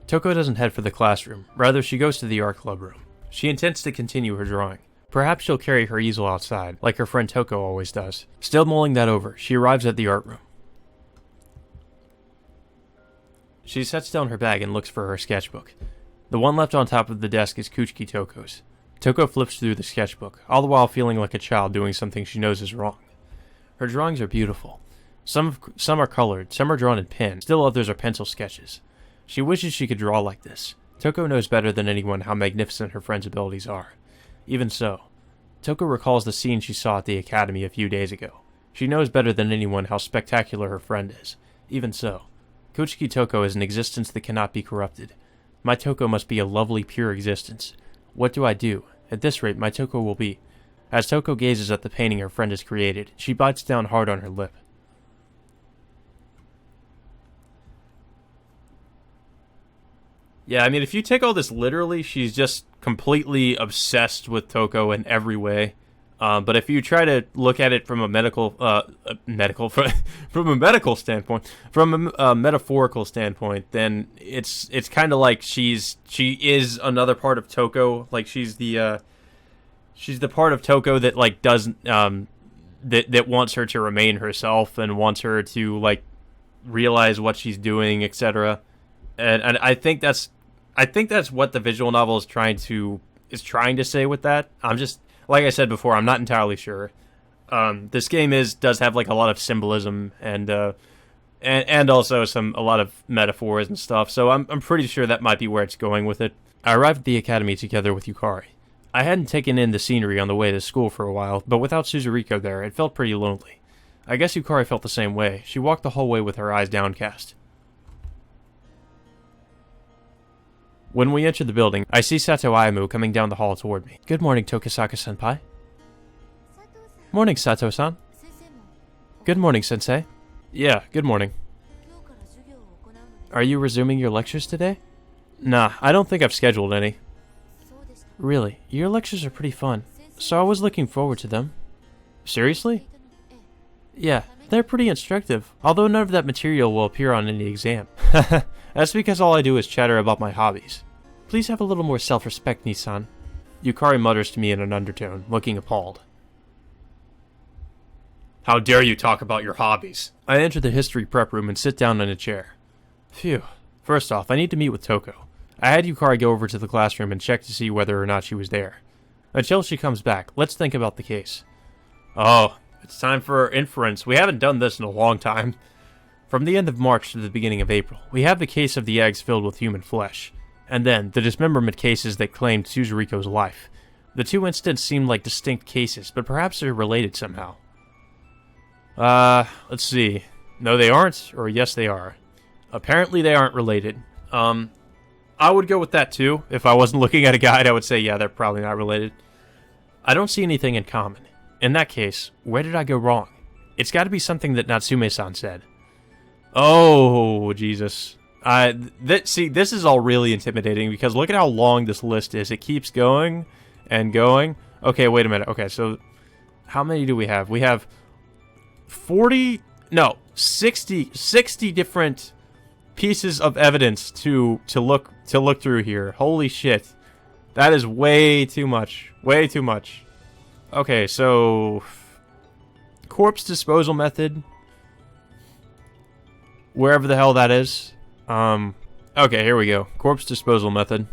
Toko doesn't head for the classroom. Rather, she goes to the art club room. She intends to continue her drawing. Perhaps she'll carry her easel outside, like her friend Toko always does. Still mulling that over, she arrives at the art room. She sets down her bag and looks for her sketchbook. The one left on top of the desk is Kuchiki Toko's. Toko flips through the sketchbook, all the while feeling like a child doing something she knows is wrong. Her drawings are beautiful. Some are colored, some are drawn in pen, still others are pencil sketches. She wishes she could draw like this. Toko knows better than anyone how magnificent her friend's abilities are. Even so, Toko recalls the scene she saw at the academy a few days ago. She knows better than anyone how spectacular her friend is. Even so, Kuchiki Toko is an existence that cannot be corrupted. My Toko must be a lovely, pure existence. What do I do? At this rate, my Toko will be... As Toko gazes at the painting her friend has created, she bites down hard on her lip. Yeah, I mean, if you take all this literally, she's just completely obsessed with Toko in every way. But if you try to look at it from a from a medical standpoint, from a metaphorical standpoint, then it's kind of like she is another part of Toko. Like she's the part of Toko that like doesn't that wants her to remain herself and wants her to like realize what she's doing, etc. And I think that's what the visual novel is trying to say with that. I'm just, like I said before, I'm not entirely sure. This game does have like a lot of symbolism and also a lot of metaphors and stuff. So I'm pretty sure that might be where it's going with it. I arrived at the academy together with Yukari. I hadn't taken in the scenery on the way to school for a while, but without Suzuriko there, it felt pretty lonely. I guess Yukari felt the same way. She walked the hallway with her eyes downcast. When we entered the building, I see Sato Ayamu coming down the hall toward me. Good morning, Tokisaka-senpai. Morning, Sato-san. Good morning, Sensei. Yeah, good morning. Are you resuming your lectures today? Nah, I don't think I've scheduled any. Really, your lectures are pretty fun, so I was looking forward to them. Seriously? Yeah, they're pretty instructive, although none of that material will appear on any exam. That's because all I do is chatter about my hobbies. Please have a little more self-respect, Nissan. Yukari mutters to me in an undertone, looking appalled. How dare you talk about your hobbies? I enter the history prep room and sit down in a chair. Phew. First off, I need to meet with Toko. I had Yukari go over to the classroom and check to see whether or not she was there. Until she comes back, let's think about the case. Oh, it's time for inference. We haven't done this in a long time. From the end of March to the beginning of April, we have the case of the eggs filled with human flesh. And then, the dismemberment cases that claimed Suzuriko's life. The two incidents seem like distinct cases, but perhaps they're related somehow. Let's see. No, they aren't, or yes, they are. Apparently they aren't related. I would go with that too. If I wasn't looking at a guide, I would say, yeah, they're probably not related. I don't see anything in common. In that case, where did I go wrong? It's got to be something that Natsume-san said. Oh, Jesus. See, this is all really intimidating because look at how long this list is. It keeps going and going. Okay, wait a minute. Okay, so how many do we have? We have 60 different pieces of evidence to look through here. Holy shit. That is way too much. Way too much. Okay, so corpse disposal method. Wherever the hell that is. Okay, here we go. Corpse disposal method.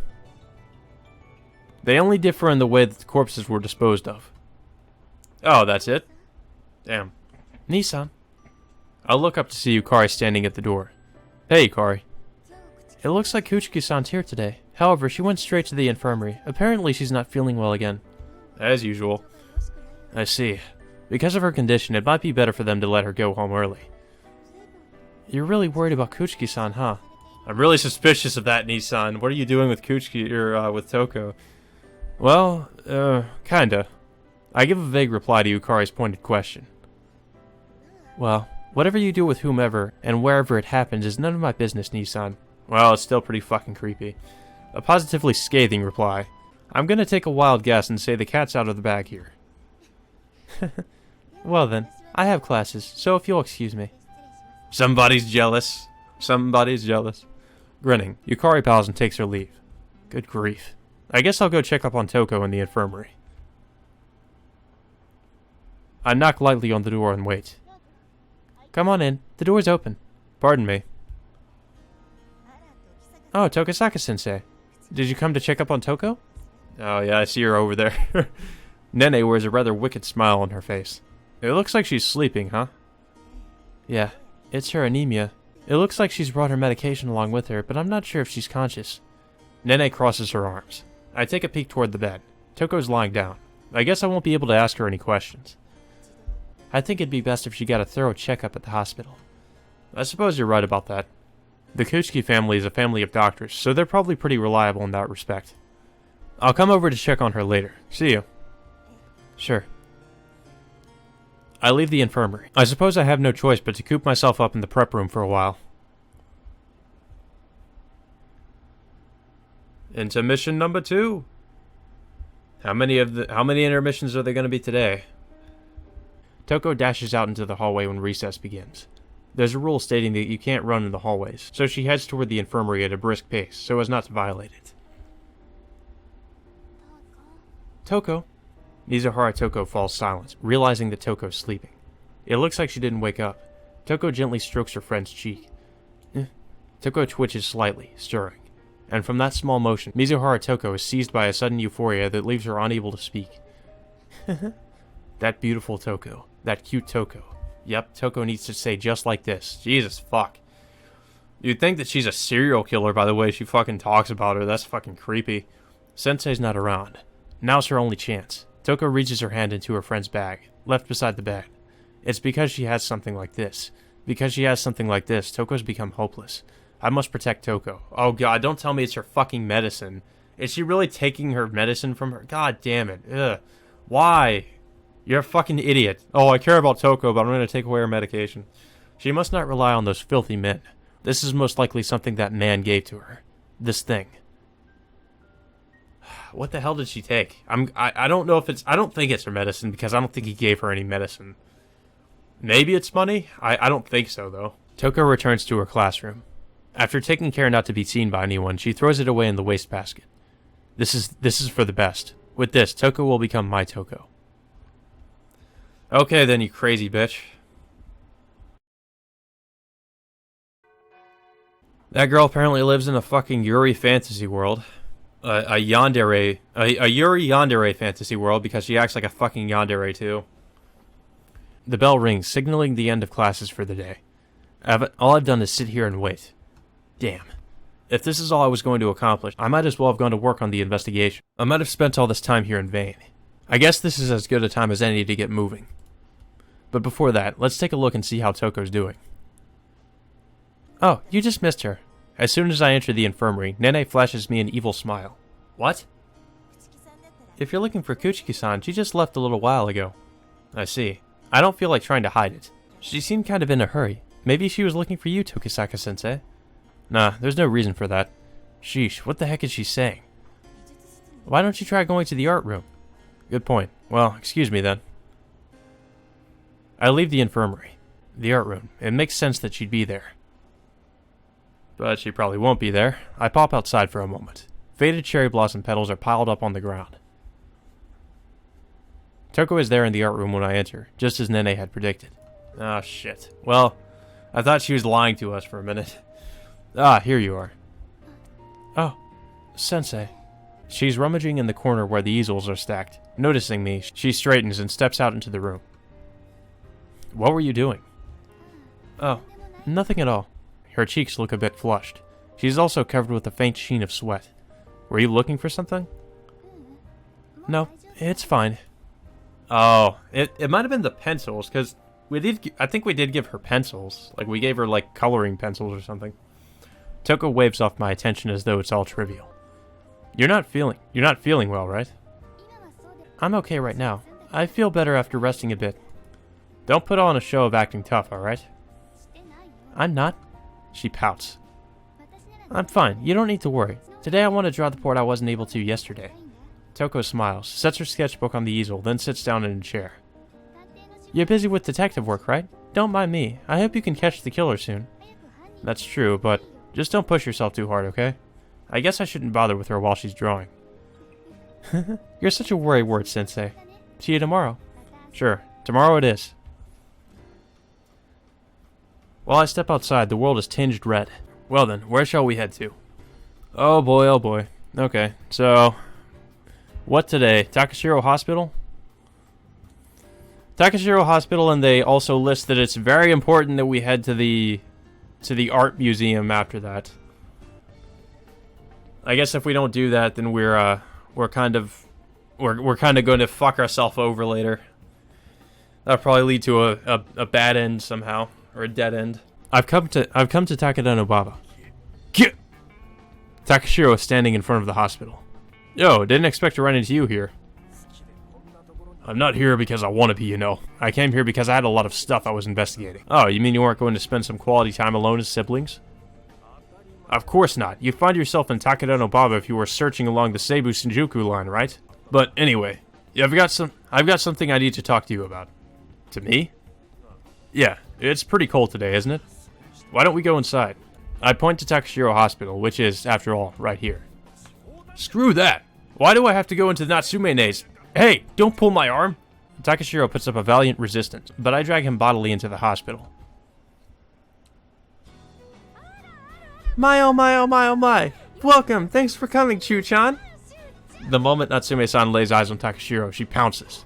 They only differ in the way that the corpses were disposed of. Oh, that's it? Damn. Nissan. I'll look up to see Yukari standing at the door. Hey, Yukari. It looks like Kuchiki-san's here today. However, she went straight to the infirmary. Apparently, she's not feeling well again. As usual. I see. Because of her condition, it might be better for them to let her go home early. You're really worried about Kuchiki-san, huh? I'm really suspicious of that, Nissan. What are you doing with Kuchiki, or, with Toko? Well, kinda. I give a vague reply to Yukari's pointed question. Well, whatever you do with whomever, and wherever it happens, is none of my business, Nissan. Well, it's still pretty fucking creepy. A positively scathing reply. I'm gonna take a wild guess and say the cat's out of the bag here. Well then, I have classes, so if you'll excuse me. Somebody's jealous. Somebody's jealous. Grinning, Yukari bows and takes her leave. Good grief. I guess I'll go check up on Toko in the infirmary. I knock lightly on the door and wait. Come on in. The door's open. Pardon me. Oh, Tokisaka-sensei. Did you come to check up on Toko? Oh yeah, I see her over there. Nene wears a rather wicked smile on her face. It looks like she's sleeping, huh? Yeah, it's her anemia. It looks like she's brought her medication along with her, but I'm not sure if she's conscious. Nene crosses her arms. I take a peek toward the bed. Toko's lying down. I guess I won't be able to ask her any questions. I think it'd be best if she got a thorough checkup at the hospital. I suppose you're right about that. The Kuchiki family is a family of doctors, so they're probably pretty reliable in that respect. I'll come over to check on her later. See you. Sure. I leave the infirmary. I suppose I have no choice but to coop myself up in the prep room for a while. Intermission number 2. How many intermissions are there going to be today? Toko dashes out into the hallway when recess begins. There's a rule stating that you can't run in the hallways, so she heads toward the infirmary at a brisk pace so as not to violate it. Toko. Mizuhara Toko falls silent, realizing that Toko's sleeping. It looks like she didn't wake up. Toko gently strokes her friend's cheek. Toko twitches slightly, stirring. And from that small motion, Mizuhara Toko is seized by a sudden euphoria that leaves her unable to speak. That beautiful Toko. That cute Toko. Yep, Toko needs to say just like this. Jesus fuck. You'd think that she's a serial killer by the way she fucking talks about her. That's fucking creepy. Sensei's not around. Now's her only chance. Toko reaches her hand into her friend's bag, left beside the bed. It's because she has something like this. Because she has something like this, Toko's become hopeless. I must protect Toko. Oh god, don't tell me it's her fucking medicine. Is she really taking her medicine from her? God damn it. Ugh. Why? You're a fucking idiot. Oh, I care about Toko, but I'm going to take away her medication. She must not rely on those filthy men. This is most likely something that man gave to her. This thing. What the hell did she take? I don't know if it's... I don't think it's her medicine, because I don't think he gave her any medicine. Maybe it's money? I don't think so, though. Toko returns to her classroom. After taking care not to be seen by anyone, she throws it away in the wastebasket. This is for the best. With this, Toko will become my Toko. Okay then, you crazy bitch. That girl apparently lives in a fucking Yuri fantasy world. A Yuri yandere fantasy world, because she acts like a fucking yandere too. The bell rings, signaling the end of classes for the day. All I've done is sit here and wait. Damn. If this is all I was going to accomplish, I might as well have gone to work on the investigation. I might have spent all this time here in vain. I guess this is as good a time as any to get moving. But before that, let's take a look and see how Toko's doing. Oh, you just missed her. As soon as I enter the infirmary, Nene flashes me an evil smile. What? If you're looking for Kuchiki-san, she just left a little while ago. I see. I don't feel like trying to hide it. She seemed kind of in a hurry. Maybe she was looking for you, Tokisaka-sensei. Nah, there's no reason for that. Sheesh, what the heck is she saying? Why don't you try going to the art room? Good point. Well, excuse me then. I leave the infirmary. The art room. It makes sense that she'd be there. But she probably won't be there. I pop outside for a moment. Faded cherry blossom petals are piled up on the ground. Toko is there in the art room when I enter, just as Nene had predicted. Ah, shit. Well, I thought she was lying to us for a minute. Ah, here you are. Oh, Sensei. She's rummaging in the corner where the easels are stacked. Noticing me, she straightens and steps out into the room. What were you doing? Oh, nothing at all. Her cheeks look a bit flushed. She's also covered with a faint sheen of sweat. Were you looking for something? No, it's fine. Oh, it might have been the pencils, because I think we did give her pencils. Like, we gave her, like, coloring pencils or something. Toko waves off my attention as though it's all trivial. You're not feeling well, right? I'm okay right now. I feel better after resting a bit. Don't put on a show of acting tough, alright? I'm not. She pouts. I'm fine. You don't need to worry. Today I want to draw the part I wasn't able to yesterday. Toko smiles, sets her sketchbook on the easel, then sits down in a chair. You're busy with detective work, right? Don't mind me. I hope you can catch the killer soon. That's true, but just don't push yourself too hard, okay? I guess I shouldn't bother with her while she's drawing. You're such a worrywart, Sensei. See you tomorrow. Sure, tomorrow it is. While I step outside, the world is tinged red. Well then, where shall we head to? Oh boy, oh boy. Okay, so... what today? Takashiro Hospital? Takashiro Hospital, and they also list that it's very important that we head to the art museum after that. I guess if we don't do that, then we're kind of going to fuck ourselves over later. That'll probably lead to a bad end somehow, or a dead end. I've come to Takeda no Baba. Get! Takashiro is standing in front of the hospital. Yo, didn't expect to run into you here. I'm not here because I want to be, you know. I came here because I had a lot of stuff I was investigating. Oh, you mean you weren't going to spend some quality time alone as siblings? Of course not. You'd find yourself in Takeda no Baba if you were searching along the Seibu Shinjuku line, right? But anyway, I've got something I need to talk to you about. To me? Yeah, it's pretty cold today, isn't it? Why don't we go inside? I point to Takashiro Hospital, which is, after all, right here. Screw that! Why do I have to go into Natsume-ne's? Hey, don't pull my arm! Takashiro puts up a valiant resistance, but I drag him bodily into the hospital. My oh my oh my oh my! Welcome! Thanks for coming, Chu-chan! The moment Natsume-san lays eyes on Takashiro, she pounces.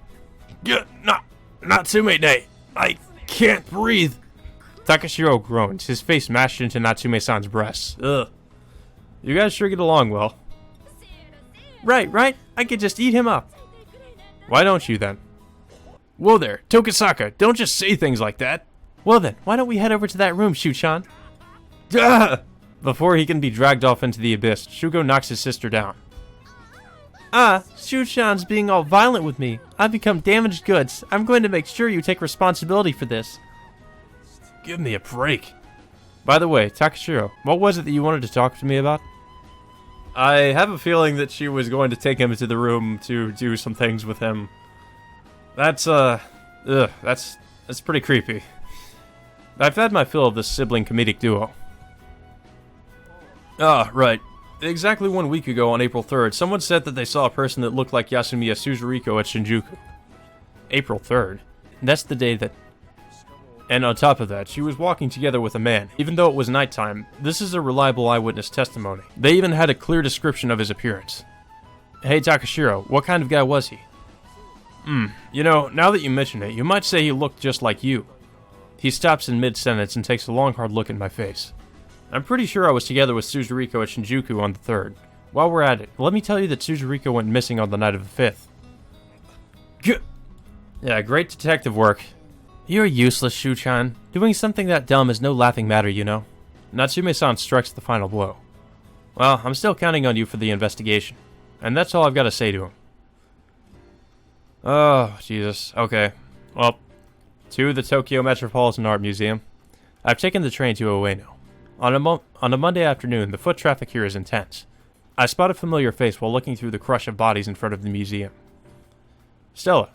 Natsume-ne! I can't breathe! Takashiro groans, his face mashed into Natsume-san's breasts. Ugh. You guys sure get along well. Right? I could just eat him up. Why don't you then? Whoa there, Tokisaka, don't just say things like that. Well then, why don't we head over to that room, Shuchan? Duh! Before he can be dragged off into the abyss, Shugo knocks his sister down. Shuchan's being all violent with me. I've become damaged goods. I'm going to make sure you take responsibility for this. Give me a break. By the way, Takashiro, what was it that you wanted to talk to me about? I have a feeling that she was going to take him into the room to do some things with him. That's pretty creepy. I've had my fill of this sibling comedic duo. Right. Exactly 1 week ago on April 3rd, someone said that they saw a person that looked like Yasumiya Suzuriko at Shinjuku. April 3rd? That's the day that... And on top of that, she was walking together with a man. Even though it was nighttime, this is a reliable eyewitness testimony. They even had a clear description of his appearance. Hey Takashiro, what kind of guy was he? You know, now that you mention it, you might say he looked just like you. He stops in mid-sentence and takes a long hard look at my face. I'm pretty sure I was together with Suzuriko at Shinjuku on the 3rd. While we're at it, let me tell you that Suzuriko went missing on the night of the 5th. Yeah, great detective work. You're useless, Shuchan. Doing something that dumb is no laughing matter, you know. Natsume-san strikes the final blow. Well, I'm still counting on you for the investigation. And that's all I've got to say to him. Oh, Jesus. Okay. Well, to the Tokyo Metropolitan Art Museum. I've taken the train to Ueno. On a Monday afternoon, the foot traffic here is intense. I spot a familiar face while looking through the crush of bodies in front of the museum. Stella.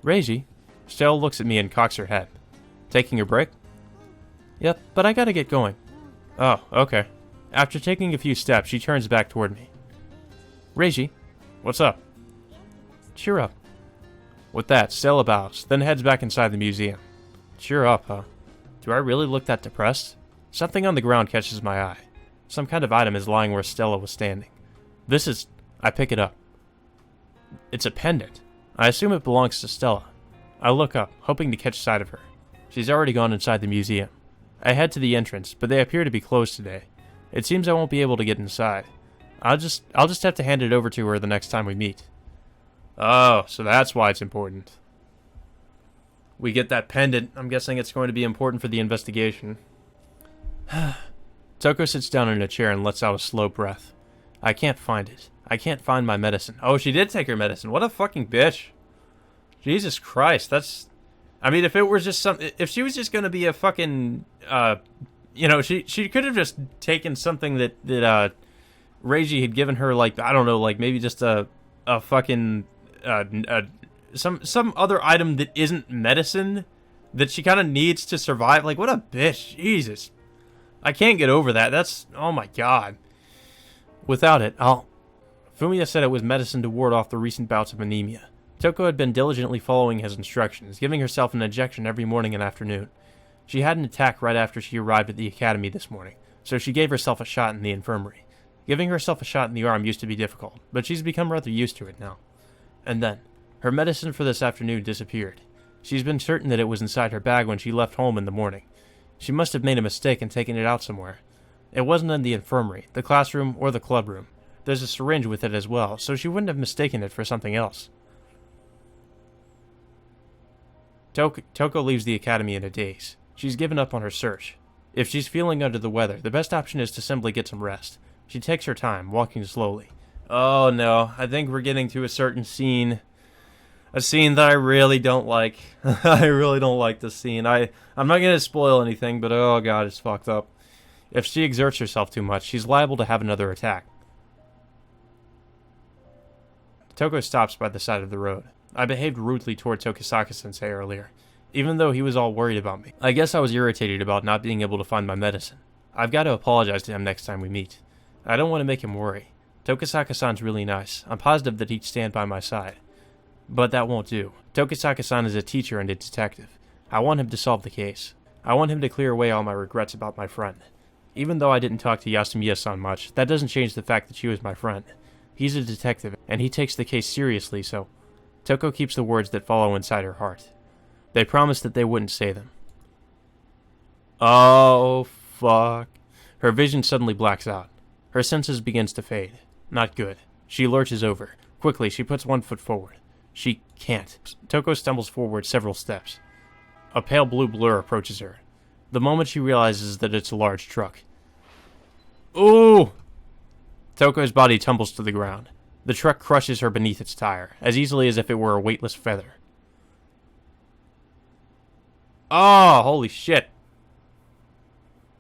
Reiji. Stella looks at me and cocks her head. Taking a break? Yep, but I gotta get going. Oh, okay. After taking a few steps, she turns back toward me. Reiji. What's up? Cheer up. With that, Stella bows, then heads back inside the museum. Cheer up, huh? Do I really look that depressed? Something on the ground catches my eye. Some kind of item is lying where Stella was standing. This is... I pick it up. It's a pendant. I assume it belongs to Stella. I look up, hoping to catch sight of her. She's already gone inside the museum. I head to the entrance, but they appear to be closed today. It seems I won't be able to get inside. I'll just have to hand it over to her the next time we meet. Oh, so that's why it's important. We get that pendant. I'm guessing it's going to be important for the investigation. Toko sits down in a chair and lets out a slow breath. I can't find it. I can't find my medicine. Oh, she did take her medicine. What a fucking bitch. Jesus Christ, that's... I mean, if it was just some... If she was just gonna be a fucking... you know, she could have just taken something that Reiji had given her, like, I don't know, like, maybe just a fucking... some other item that isn't medicine that she kind of needs to survive. Like, what a bitch. Jesus. I can't get over that. That's... Oh my god. Without it, Fumiya said it was medicine to ward off the recent bouts of anemia. Toko had been diligently following his instructions, giving herself an injection every morning and afternoon. She had an attack right after she arrived at the academy this morning, so she gave herself a shot in the infirmary. Giving herself a shot in the arm used to be difficult, but she's become rather used to it now. And then, her medicine for this afternoon disappeared. She's been certain that it was inside her bag when she left home in the morning. She must have made a mistake and taken it out somewhere. It wasn't in the infirmary, the classroom, or the clubroom. There's a syringe with it as well, so she wouldn't have mistaken it for something else. Toko leaves the academy in a daze. She's given up on her search. If she's feeling under the weather, the best option is to simply get some rest. She takes her time, walking slowly. Oh no, I think we're getting to a certain scene. A scene that I really don't like. I really don't like this scene. I'm not going to spoil anything, but oh god, it's fucked up. If she exerts herself too much, she's liable to have another attack. Toko stops by the side of the road. I behaved rudely toward Tokisaka-sensei earlier, even though he was all worried about me. I guess I was irritated about not being able to find my medicine. I've got to apologize to him next time we meet. I don't want to make him worry. Tokisaka-san's really nice. I'm positive that he'd stand by my side. But that won't do. Tokisaka-san is a teacher and a detective. I want him to solve the case. I want him to clear away all my regrets about my friend. Even though I didn't talk to Yasumiya-san much, that doesn't change the fact that she was my friend. He's a detective, and he takes the case seriously, so... Toko keeps the words that follow inside her heart. They promised that they wouldn't say them. Oh, fuck. Her vision suddenly blacks out. Her senses begins to fade. Not good. She lurches over. Quickly, she puts one foot forward. She can't. Toko stumbles forward several steps. A pale blue blur approaches her. The moment she realizes that it's a large truck. Ooh! Toko's body tumbles to the ground. The truck crushes her beneath its tire, as easily as if it were a weightless feather. Oh, holy shit.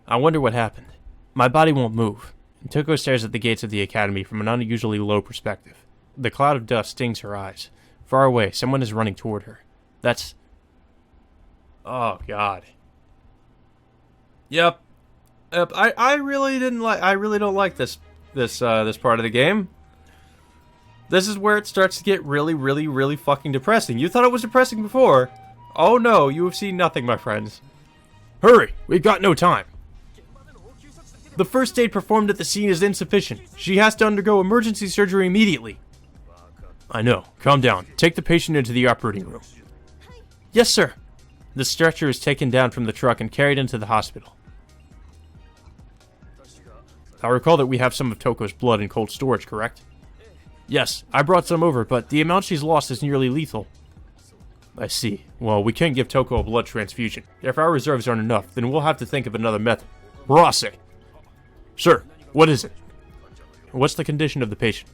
I wonder what happened. My body won't move. Toko stares at the gates of the academy from an unusually low perspective. The cloud of dust stings her eyes. Far away, someone is running toward her. That's... Oh, God. Yep. I really don't like this part of the game. This is where it starts to get really fucking depressing. You thought it was depressing before. Oh no, you have seen nothing, my friends. Hurry, we've got no time. The first aid performed at the scene is insufficient. She has to undergo emergency surgery immediately. I know. Calm down. Take the patient into the operating room. Yes, sir. The stretcher is taken down from the truck and carried into the hospital. I recall that we have some of Toko's blood in cold storage, correct? Yes, I brought some over, but the amount she's lost is nearly lethal. I see. Well, we can't give Toko a blood transfusion. If our reserves aren't enough, then we'll have to think of another method. Rase! Sir, what is it? What's the condition of the patient?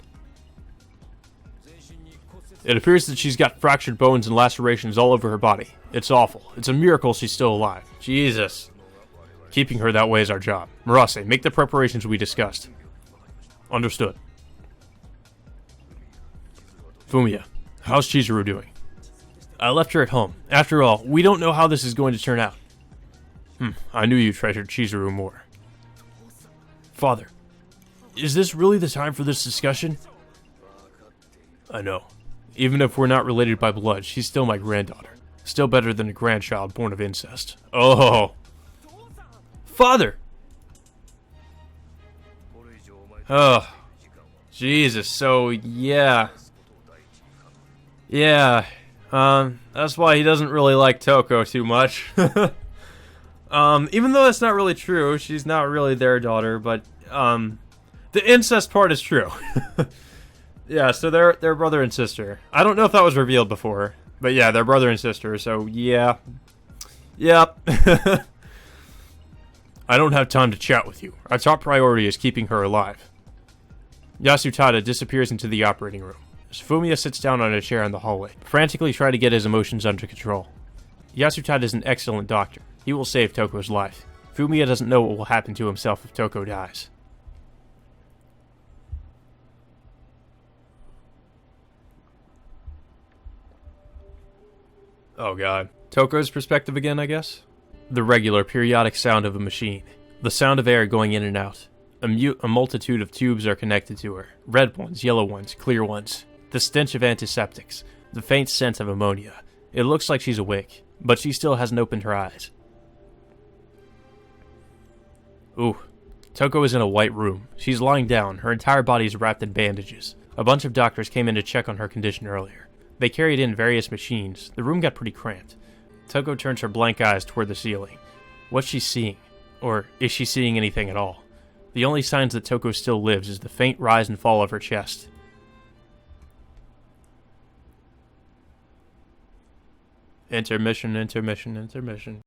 It appears that she's got fractured bones and lacerations all over her body. It's awful. It's a miracle she's still alive. Jesus. Keeping her that way is our job. Murase, make the preparations we discussed. Understood. Fumiya, how's Chizuru doing? I left her at home. After all, we don't know how this is going to turn out. I knew you treasured Chizuru more. Father, is this really the time for this discussion? I know. Even if we're not related by blood, she's still my granddaughter. Still better than a grandchild born of incest. Oh! Father! Oh. Jesus, so, yeah. Yeah. That's why he doesn't really like Toko too much. Even though that's not really true, she's not really their daughter, but, the incest part is true. Yeah, so they're brother and sister. I don't know if that was revealed before, but yeah, they're brother and sister, so yeah. Yep. I don't have time to chat with you. Our top priority is keeping her alive. Yasutada disappears into the operating room. Fumiya sits down on a chair in the hallway, frantically trying to get his emotions under control. Yasutada is an excellent doctor. He will save Toko's life. Fumiya doesn't know what will happen to himself if Toko dies. Oh god. Toko's perspective again, I guess? The regular, periodic sound of a machine. The sound of air going in and out. A multitude of tubes are connected to her. Red ones, yellow ones, clear ones. The stench of antiseptics. The faint scent of ammonia. It looks like she's awake, but she still hasn't opened her eyes. Ooh. Toko is in a white room. She's lying down. Her entire body is wrapped in bandages. A bunch of doctors came in to check on her condition earlier. They carried in various machines. The room got pretty cramped. Toko turns her blank eyes toward the ceiling. What's she seeing? Or is she seeing anything at all? The only signs that Toko still lives is the faint rise and fall of her chest. Intermission, intermission, intermission.